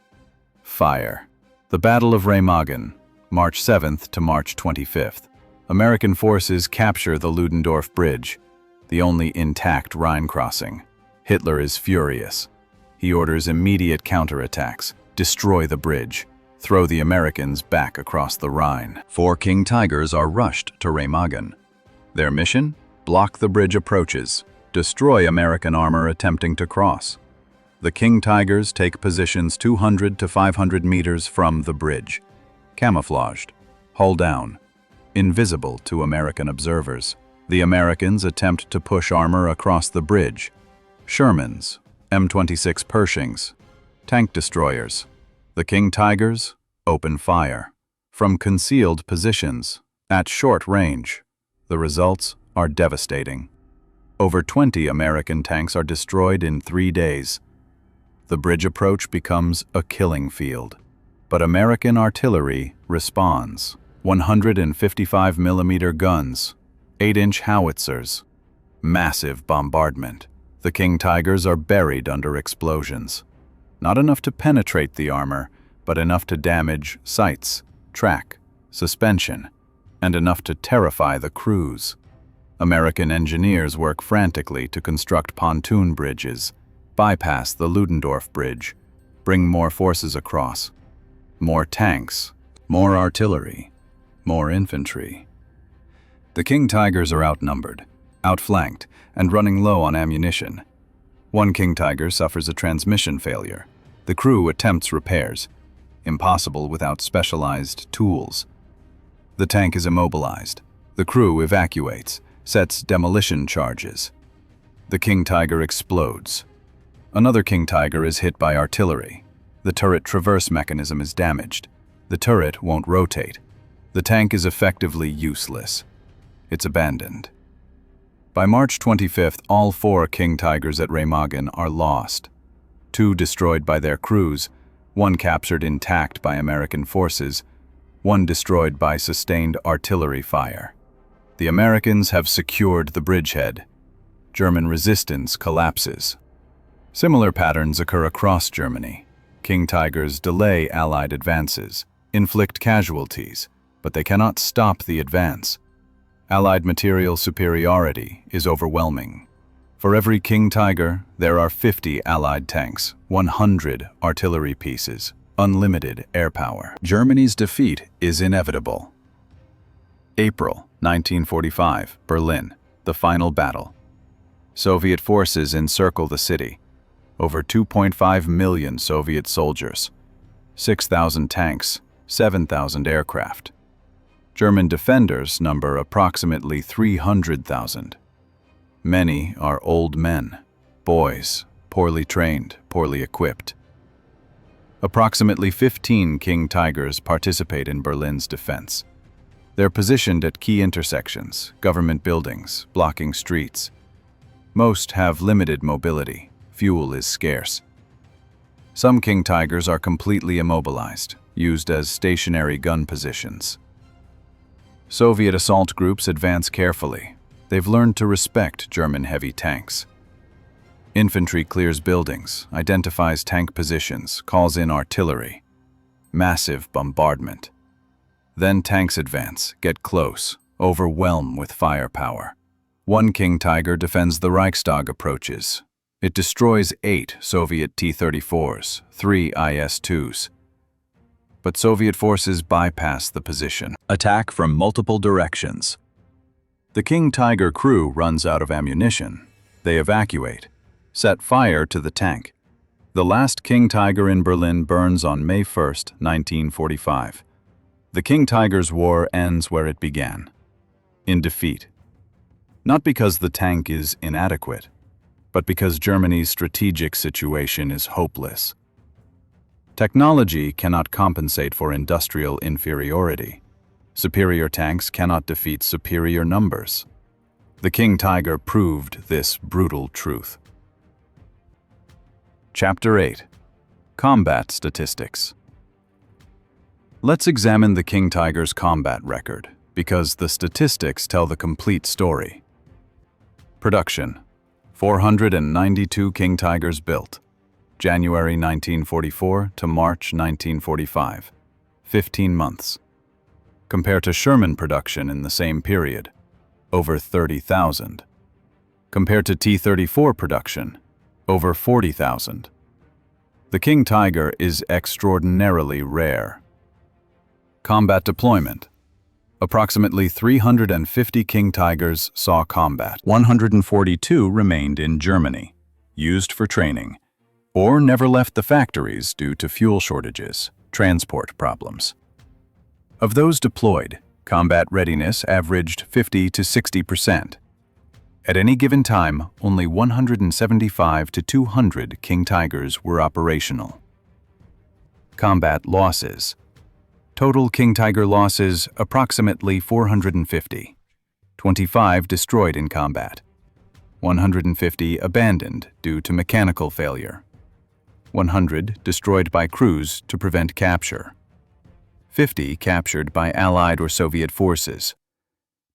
fire. The Battle of Remagen, March 7th to March 25th. American forces capture the Ludendorff Bridge, the only intact Rhine crossing. Hitler is furious. He orders immediate counterattacks, destroy the bridge, throw the Americans back across the Rhine. 4 King Tigers are rushed to Remagen. Their mission? Block the bridge approaches, destroy American armor attempting to cross. The King Tigers take positions 200 to 500 meters from the bridge. Camouflaged, hull down, invisible to American observers. The Americans attempt to push armor across the bridge. Shermans, M26 Pershings, tank destroyers. The King Tigers open fire from concealed positions at short range. The results are devastating. Over 20 American tanks are destroyed in 3 days. The bridge approach becomes a killing field. But American artillery responds. 155mm guns, 8-inch howitzers, massive bombardment. The King Tigers are buried under explosions. Not enough to penetrate the armor, but enough to damage sights, track, suspension, and enough to terrify the crews. American engineers work frantically to construct pontoon bridges, bypass the Ludendorff Bridge, bring more forces across. More tanks, more artillery, more infantry. The King Tigers are outnumbered, outflanked, and running low on ammunition. One King Tiger suffers a transmission failure. The crew attempts repairs. Impossible without specialized tools. The tank is immobilized. The crew evacuates, sets demolition charges. The King Tiger explodes. Another King Tiger is hit by artillery. The turret traverse mechanism is damaged. The turret won't rotate. The tank is effectively useless. It's abandoned. By March 25th, all 4 King Tigers at Remagen are lost. 2 destroyed by their crews, 1 captured intact by American forces, 1 destroyed by sustained artillery fire. The Americans have secured the bridgehead. German resistance collapses. Similar patterns occur across Germany. King Tigers delay Allied advances, inflict casualties, but they cannot stop the advance. Allied material superiority is overwhelming. For every King Tiger, there are 50 Allied tanks, 100 artillery pieces, unlimited air power. Germany's defeat is inevitable. April 1945, Berlin, the final battle. Soviet forces encircle the city. Over 2.5 million Soviet soldiers, 6,000 tanks, 7,000 aircraft. German defenders number approximately 300,000. Many are old men, boys, poorly trained, poorly equipped. Approximately 15 King Tigers participate in Berlin's defense. They're positioned at key intersections, government buildings, blocking streets. Most have limited mobility. Fuel is scarce. Some King Tigers are completely immobilized, used as stationary gun positions. Soviet assault groups advance carefully. They've learned to respect German heavy tanks. Infantry clears buildings, identifies tank positions, calls in artillery. Massive bombardment. Then tanks advance, get close, overwhelm with firepower. One King Tiger defends the Reichstag approaches. It destroys 8 Soviet T-34s, 3 IS-2s. But Soviet forces bypass the position. Attack from multiple directions. The King Tiger crew runs out of ammunition. They evacuate, set fire to the tank. The last King Tiger in Berlin burns on May 1st, 1945. The King Tiger's war ends where it began, in defeat. Not because the tank is inadequate, but because Germany's strategic situation is hopeless. Technology cannot compensate for industrial inferiority. Superior tanks cannot defeat superior numbers. The King Tiger proved this brutal truth. Chapter 8. Combat Statistics. Let's examine the King Tiger's combat record, because the statistics tell the complete story. Production: 492 King Tigers built. January 1944 to March 1945. 15 months. Compared to Sherman production in the same period, over 30,000. Compared to T-34 production, over 40,000. The King Tiger is extraordinarily rare. Combat deployment. Approximately 350 King Tigers saw combat. 142 remained in Germany, used for training, or never left the factories due to fuel shortages, transport problems. Of those deployed, combat readiness averaged 50 to 60%. At any given time, only 175 to 200 King Tigers were operational. Combat losses. Total King Tiger losses approximately 450. 25 destroyed in combat. 150 abandoned due to mechanical failure. 100 destroyed by crews to prevent capture. 50 captured by Allied or Soviet forces.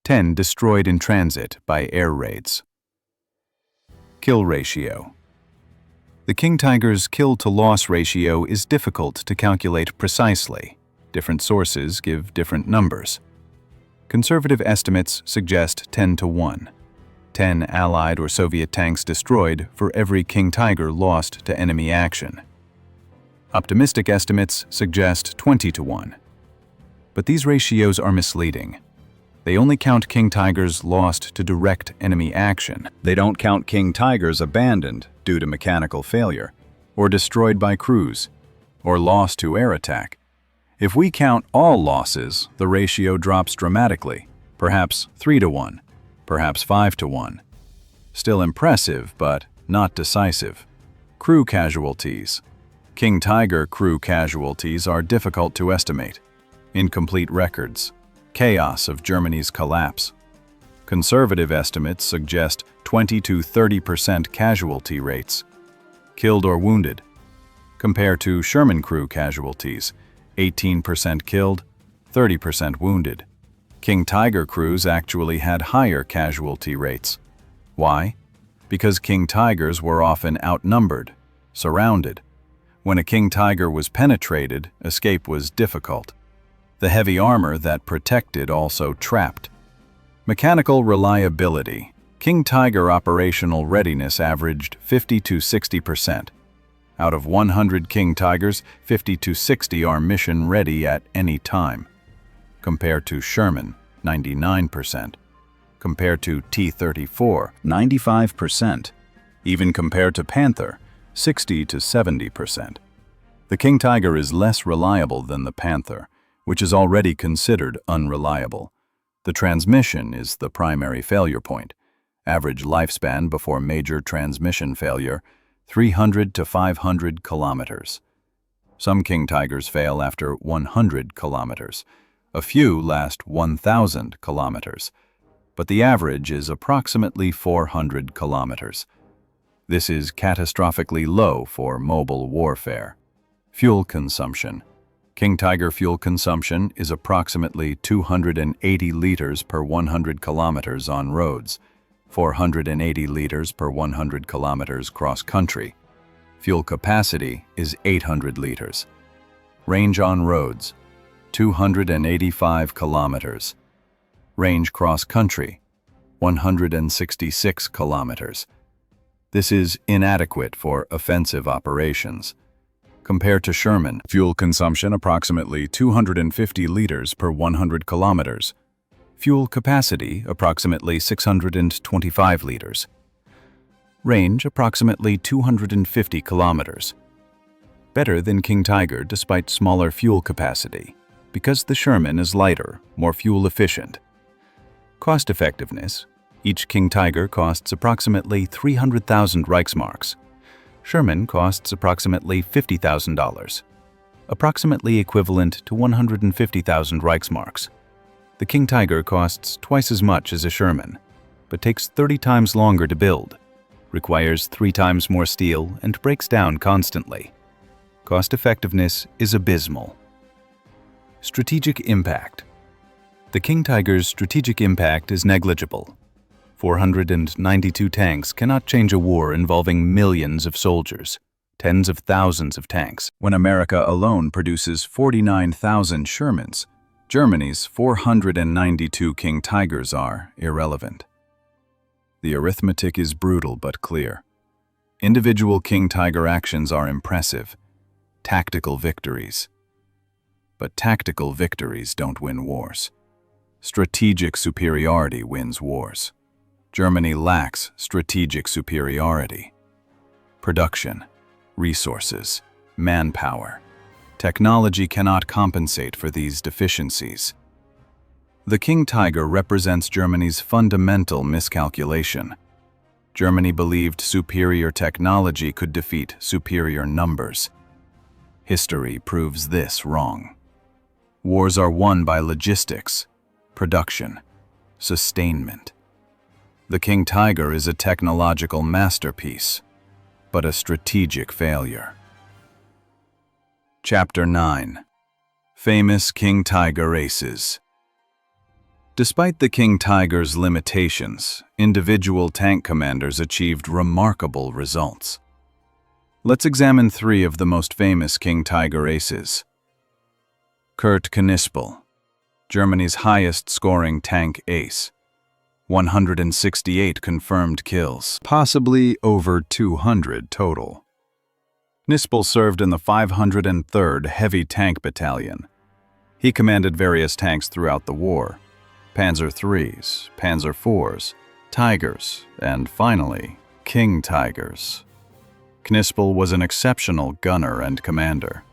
10 destroyed in transit by air raids. Kill ratio. The king tiger's kill-to-loss ratio is difficult to calculate precisely. Different sources give different numbers. Conservative estimates suggest 10 to 1. 10 Allied or Soviet tanks destroyed for every king tiger lost to enemy action. Optimistic estimates suggest 20 to 1. But these ratios are misleading. They only count king tigers lost to direct enemy action. They don't count king tigers abandoned due to mechanical failure, or destroyed by crews, or lost to air attack. If we count all losses, the ratio drops dramatically, perhaps 3 to 1, perhaps 5 to 1. Still impressive, but not decisive. Crew casualties. King Tiger crew casualties are difficult to estimate. Incomplete records. Chaos of Germany's collapse. Conservative estimates suggest 20 to 30% casualty rates. Killed or wounded. Compare to Sherman crew casualties. 18% killed, 30% wounded. King Tiger crews actually had higher casualty rates. Why? Because King Tigers were often outnumbered, surrounded. When a King Tiger was penetrated, escape was difficult. The heavy armor that protected also trapped. Mechanical reliability. King Tiger operational readiness averaged 50 to 60%. Out of 100 King Tigers, 50 to 60 are mission ready at any time. Compared to Sherman, 99%. Compared to T-34, 95%. Even compared to Panther, 60 to 70%. The King Tiger is less reliable than the Panther, which is already considered unreliable. The transmission is the primary failure point. Average lifespan before major transmission failure, 300 to 500 kilometers. Some King Tigers fail after 100 kilometers. A few last 1,000 kilometers. But the average is approximately 400 kilometers. This is catastrophically low for mobile warfare. Fuel consumption. King Tiger fuel consumption is approximately 280 liters per 100 kilometers on roads. 480 liters per 100 kilometers cross-country. Fuel capacity is 800 liters. Range on roads, 285 kilometers. Range cross-country, 166 kilometers. This is inadequate for offensive operations. Compared to Sherman, fuel consumption approximately 250 liters per 100 kilometers. Fuel capacity approximately 625 liters. Range approximately 250 kilometers. Better than King Tiger despite smaller fuel capacity, because the Sherman is lighter, more fuel efficient. Cost effectiveness. Each King Tiger costs approximately 300,000 Reichsmarks. Sherman costs approximately $50,000, approximately equivalent to 150,000 Reichsmarks. The King Tiger costs twice as much as a Sherman, but takes 30 times longer to build, requires 3 times more steel, and breaks down constantly. Cost effectiveness is abysmal. Strategic impact. The King Tiger's strategic impact is negligible. 492 tanks cannot change a war involving millions of soldiers, tens of thousands of tanks. When America alone produces 49,000 Shermans, Germany's 492 King Tigers are irrelevant. The arithmetic is brutal but clear. Individual King Tiger actions are impressive, tactical victories. But tactical victories don't win wars. Strategic superiority wins wars. Germany lacks strategic superiority. Production, resources, manpower. Technology cannot compensate for these deficiencies. The King Tiger represents Germany's fundamental miscalculation. Germany believed superior technology could defeat superior numbers. History proves this wrong. Wars are won by logistics, production, sustainment. The King Tiger is a technological masterpiece, but a strategic failure. Chapter 9. Famous King Tiger Aces. Despite the King Tiger's limitations, individual tank commanders achieved remarkable results. Let's examine 3 of the most famous King Tiger aces. Kurt Knispel, Germany's highest-scoring tank ace. 168 confirmed kills, possibly over 200 total. Knispel served in the 503rd Heavy Tank Battalion. He commanded various tanks throughout the war: Panzer IIIs, Panzer IVs, Tigers, and finally, King Tigers. Knispel was an exceptional gunner and commander.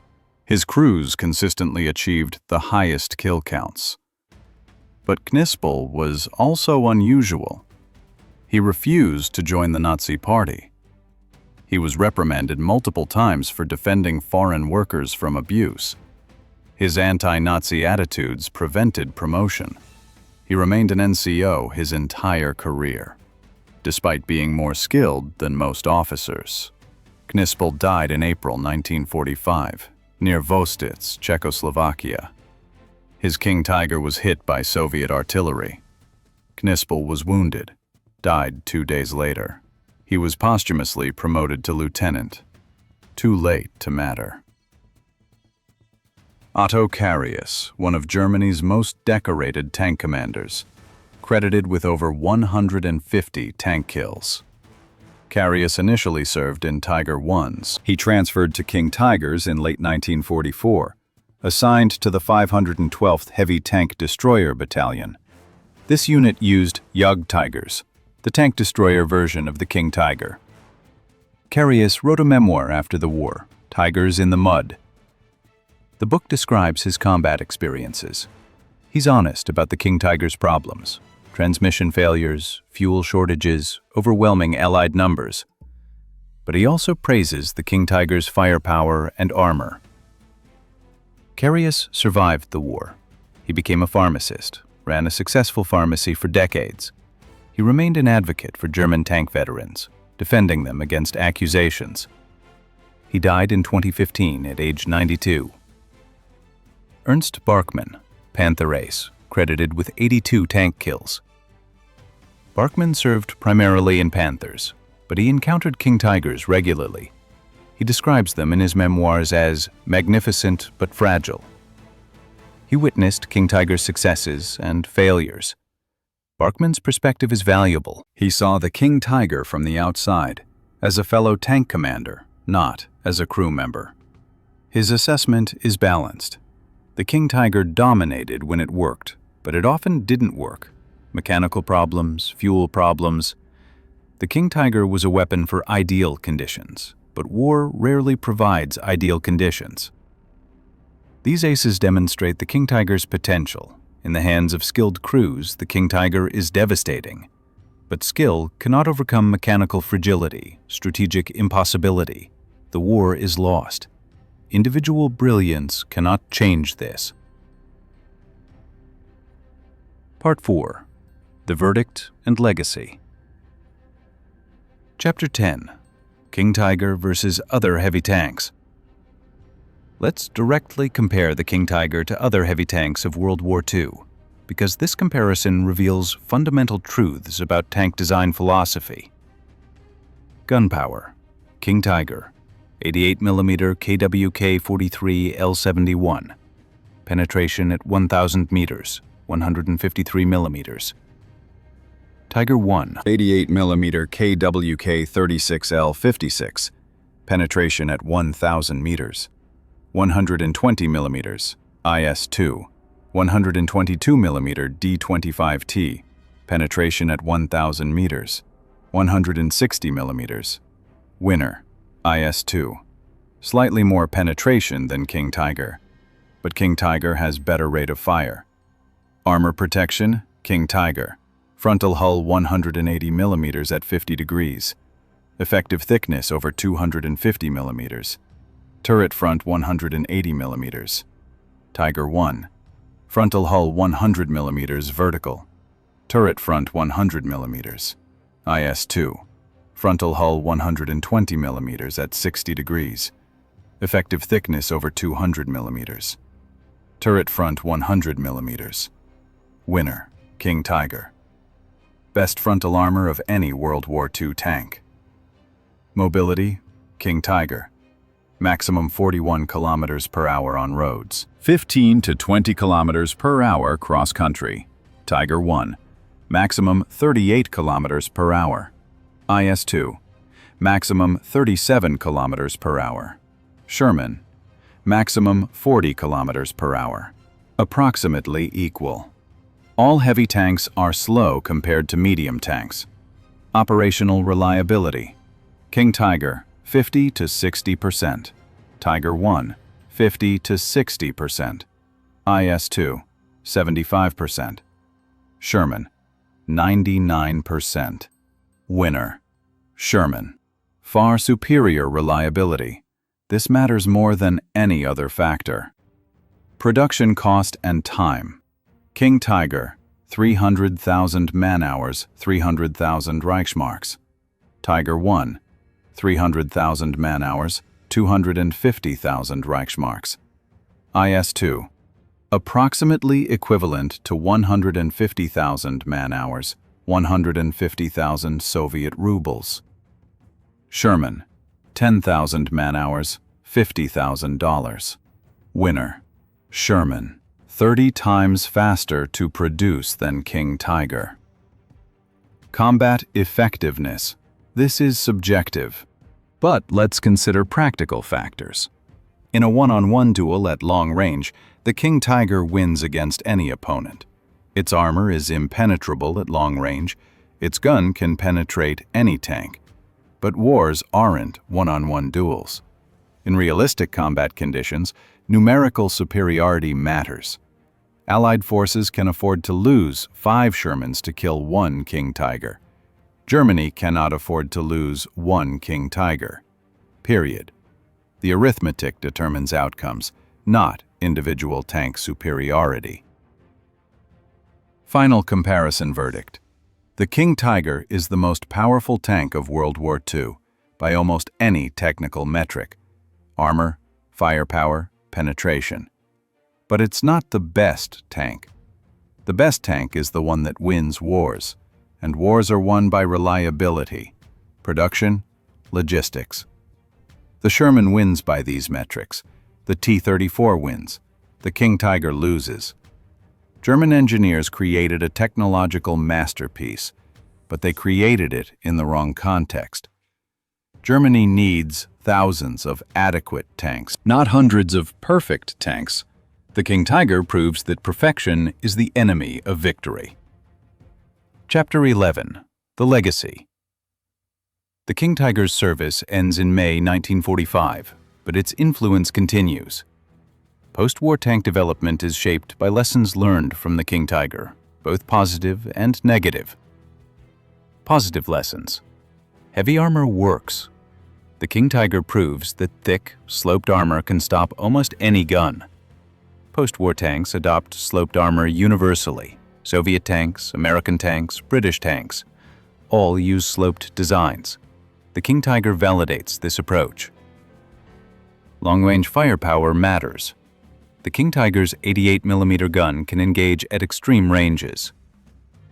His crews consistently achieved the highest kill counts. But Knispel was also unusual. He refused to join the Nazi Party. He was reprimanded multiple times for defending foreign workers from abuse. His anti-Nazi attitudes prevented promotion. He remained an NCO his entire career, despite being more skilled than most officers. Knispel died in April 1945, near Vostitz, Czechoslovakia. His King Tiger was hit by Soviet artillery. Knispel was wounded, died 2 days later. He was posthumously promoted to lieutenant. Too late to matter. Otto Carius, one of Germany's most decorated tank commanders, credited with over 150 tank kills. Carius initially served in Tiger Is. He transferred to King Tigers in late 1944, assigned to the 512th Heavy Tank Destroyer Battalion. This unit used Jagd Tigers, the tank destroyer version of the King Tiger. Carius wrote a memoir after the war, Tigers in the Mud. The book describes his combat experiences. He's honest about the King Tiger's problems: transmission failures, fuel shortages, overwhelming Allied numbers. But he also praises the King Tiger's firepower and armor. Carius survived the war. He became a pharmacist, ran a successful pharmacy for decades. He remained an advocate for German tank veterans, defending them against accusations. He died in 2015 at age 92. Ernst Barkmann, Panther Ace, credited with 82 tank kills. Barkmann served primarily in Panthers, but he encountered King Tigers regularly. He describes them in his memoirs as magnificent but fragile. He witnessed King Tiger's successes and failures. Barkmann's perspective is valuable. He saw the King Tiger from the outside, as a fellow tank commander, not as a crew member. His assessment is balanced. The King Tiger dominated when it worked, but it often didn't work. Mechanical problems, fuel problems. The King Tiger was a weapon for ideal conditions, but war rarely provides ideal conditions. These aces demonstrate the King Tiger's potential. In the hands of skilled crews, the King Tiger is devastating. But skill cannot overcome mechanical fragility, strategic impossibility. The war is lost. Individual brilliance cannot change this. Part 4. The Verdict and Legacy. Chapter 10. King Tiger versus other heavy tanks. Let's directly compare the King Tiger to other heavy tanks of World War II, because this comparison reveals fundamental truths about tank design philosophy. Gunpower. King Tiger, 88mm KWK-43 L71. Penetration at 1,000 meters, 153 millimeters. Tiger 1, 88mm KWK-36L56. Penetration at 1,000 meters, 120 millimeters. IS-2, 122mm D25T. Penetration at 1,000 meters, 160 millimeters. Winner, IS-2. Slightly more penetration than King Tiger, but King Tiger has better rate of fire. Armor protection, King Tiger. Frontal hull 180 millimeters at 50 degrees. Effective thickness over 250 millimeters. Turret front 180 millimeters. Tiger 1. Frontal hull 100 millimeters vertical. Turret front 100 millimeters. IS-2. Frontal hull 120 millimeters at 60 degrees. Effective thickness over 200 millimeters. Turret front 100 millimeters. Winner, King Tiger. Best frontal armor of any World War II tank. Mobility, King Tiger. Maximum 41 kilometers per hour on roads. 15 to 20 kilometers per hour cross-country. Tiger 1. Maximum 38 kilometers per hour. IS-2. Maximum 37 kilometers per hour. Sherman. Maximum 40 kilometers per hour. Approximately equal. All heavy tanks are slow compared to medium tanks. Operational reliability. King Tiger, 50 to 60%. Tiger 1, 50 to 60%. IS-2, 75%. Sherman, 99%. Winner. Sherman. Far superior reliability. This matters more than any other factor. Production cost and time. King Tiger, 300,000 man-hours, 300,000 Reichsmarks. Tiger 1, 300,000 man-hours, 250,000 Reichsmarks. IS-2, approximately equivalent to 150,000 man-hours, 150,000 Soviet rubles. Sherman, 10,000 man-hours, $50,000. Winner. Sherman, 30 times faster to produce than King Tiger. Combat effectiveness. This is subjective. But let's consider practical factors. In a one-on-one duel at long range, the King Tiger wins against any opponent. Its armor is impenetrable at long range. Its gun can penetrate any tank. But wars aren't one-on-one duels. In realistic combat conditions, numerical superiority matters. Allied forces can afford to lose 5 Shermans to kill 1 King Tiger. Germany cannot afford to lose 1 King Tiger. Period. The arithmetic determines outcomes, not individual tank superiority. Final comparison verdict. The King Tiger is the most powerful tank of World War II by almost any technical metric: armor, firepower, penetration. But it's not the best tank. The best tank is the one that wins wars, and wars are won by reliability, production, logistics. The Sherman wins by these metrics. The T-34 wins. The King Tiger loses. German engineers created a technological masterpiece, but they created it in the wrong context. Germany needs thousands of adequate tanks, not hundreds of perfect tanks. The King Tiger proves that perfection is the enemy of victory. Chapter 11. The Legacy. The King Tiger's service ends in May 1945, but its influence continues. Post-war tank development is shaped by lessons learned from the King Tiger, both positive and negative. Positive lessons. Heavy armor works. The King Tiger proves that thick, sloped armor can stop almost any gun. Post-war tanks adopt sloped armor universally. Soviet tanks, American tanks, British tanks, all use sloped designs. The King Tiger validates this approach. Long-range firepower matters. The King Tiger's 88mm gun can engage at extreme ranges.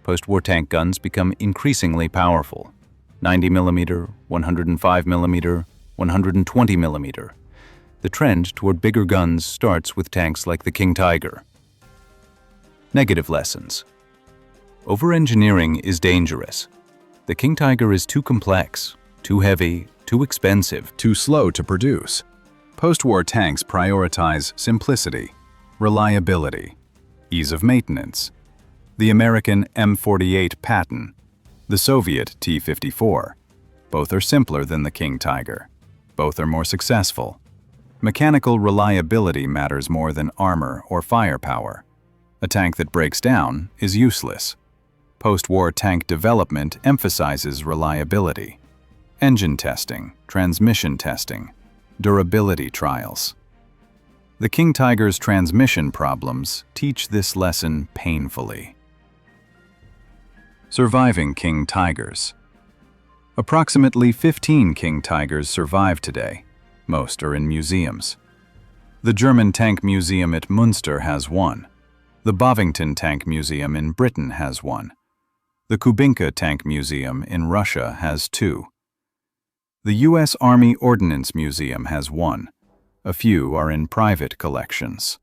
Post-war tank guns become increasingly powerful. 90mm, 105mm, 120mm. The trend toward bigger guns starts with tanks like the King Tiger. Negative lessons. Over-engineering is dangerous. The King Tiger is too complex, too heavy, too expensive, too slow to produce. Post-war tanks prioritize simplicity, reliability, ease of maintenance. The American M48 Patton, the Soviet T-54. Both are simpler than the King Tiger. Both are more successful. Mechanical reliability matters more than armor or firepower. A tank that breaks down is useless. Post-war tank development emphasizes reliability. Engine testing, transmission testing, durability trials. The King Tiger's transmission problems teach this lesson painfully. Surviving King Tigers. Approximately 15 King Tigers survive today. Most are in museums. The German Tank Museum at Münster has one. The Bovington Tank Museum in Britain has one. The Kubinka Tank Museum in Russia has two. The U.S. Army Ordnance Museum has one. A few are in private collections.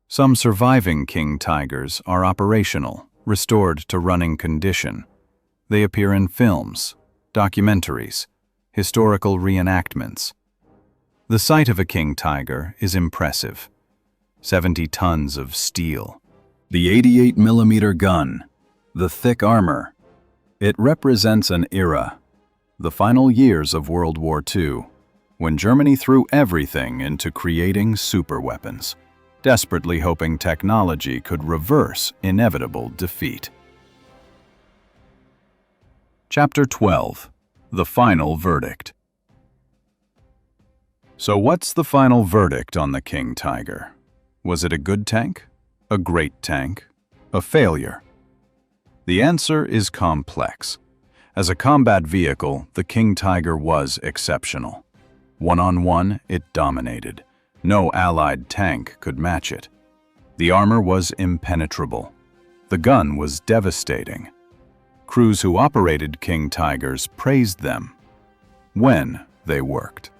Some surviving King Tigers are operational, restored to running condition. They appear in films, documentaries, historical reenactments. The sight of a King Tiger is impressive. 70 tons of steel. The 88mm gun. The thick armor. It represents an era. The final years of World War II, when Germany threw everything into creating superweapons, desperately hoping technology could reverse inevitable defeat. Chapter 12. The Final Verdict. So what's the final verdict on the King Tiger? Was it a good tank? A great tank? A failure? The answer is complex. As a combat vehicle, the King Tiger was exceptional. One-on-one, it dominated. No Allied tank could match it. The armor was impenetrable. The gun was devastating. Crews who operated King Tigers praised them when they worked.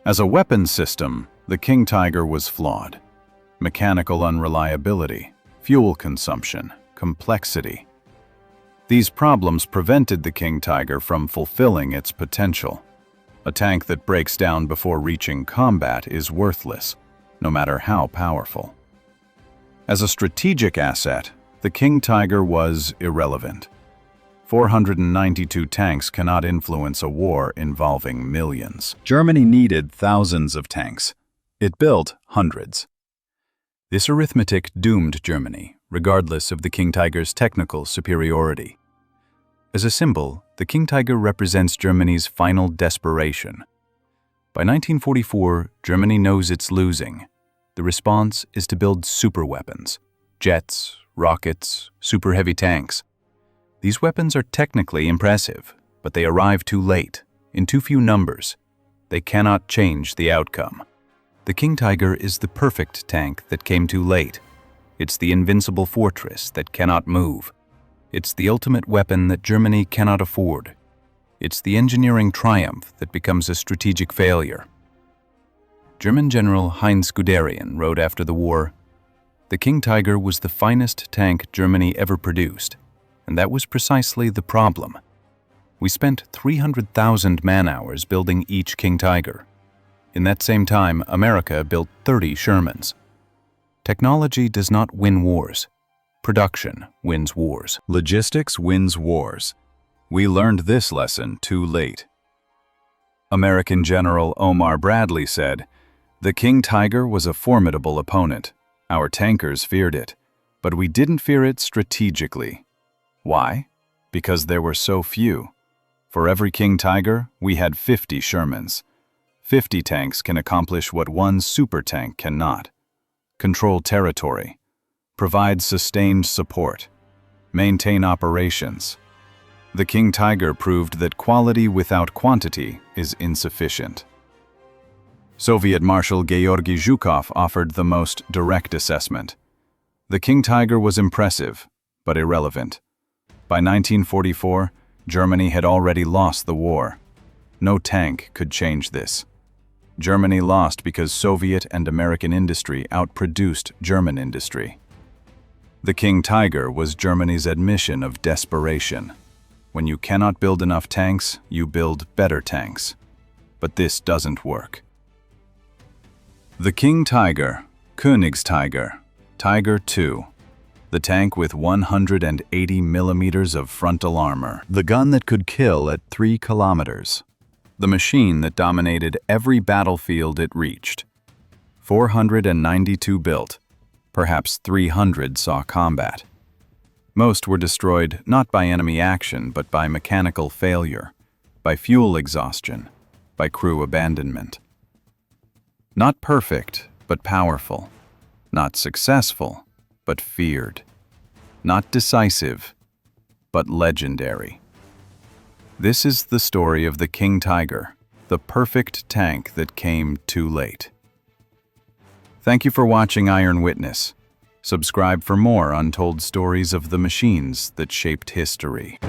As a weapon system, the King Tiger was flawed. Mechanical unreliability, fuel consumption, complexity. These problems prevented the King Tiger from fulfilling its potential. A tank that breaks down before reaching combat is worthless, no matter how powerful. As a strategic asset, the King Tiger was irrelevant. 492 tanks cannot influence a war involving millions. Germany needed thousands of tanks. It built hundreds. This arithmetic doomed Germany, regardless of the King Tiger's technical superiority. As a symbol, the King Tiger represents Germany's final desperation. By 1944, Germany knows it's losing. The response is to build superweapons: jets, rockets, super heavy tanks. These weapons are technically impressive, but they arrive too late, in too few numbers. They cannot change the outcome. The King Tiger is the perfect tank that came too late. It's the invincible fortress that cannot move. It's the ultimate weapon that Germany cannot afford. It's the engineering triumph that becomes a strategic failure. German General Heinz Guderian wrote after the war, "The King Tiger was the finest tank Germany ever produced, and that was precisely the problem. We spent 300,000 man-hours building each King Tiger. In that same time, America built 30 Shermans. Technology does not win wars. Production wins wars. Logistics wins wars. We learned this lesson too late." American General Omar Bradley said, "The King Tiger was a formidable opponent. Our tankers feared it, but we didn't fear it strategically. Why? Because there were so few. For every King Tiger, we had 50 Shermans. 50 tanks can accomplish what one super tank cannot. Control territory, provide sustained support, maintain operations. The King Tiger proved that quality without quantity is insufficient." Soviet Marshal Georgy Zhukov offered the most direct assessment. The King Tiger was impressive, but irrelevant. By 1944, Germany had already lost the war. No tank could change this. Germany lost because Soviet and American industry outproduced German industry. The King Tiger was Germany's admission of desperation. When you cannot build enough tanks, you build better tanks. But this doesn't work. The King Tiger, Königstiger, Tiger II. The tank with 180 millimeters of frontal armor. The gun that could kill at 3 kilometers. The machine that dominated every battlefield it reached. 492 built. Perhaps 300 saw combat. Most were destroyed not by enemy action, but by mechanical failure, by fuel exhaustion, by crew abandonment. Not perfect, but powerful. Not successful, but feared. Not decisive, but legendary. This is the story of the King Tiger, the perfect tank that came too late. Thank you for watching Iron Witness. Subscribe for more untold stories of the machines that shaped history.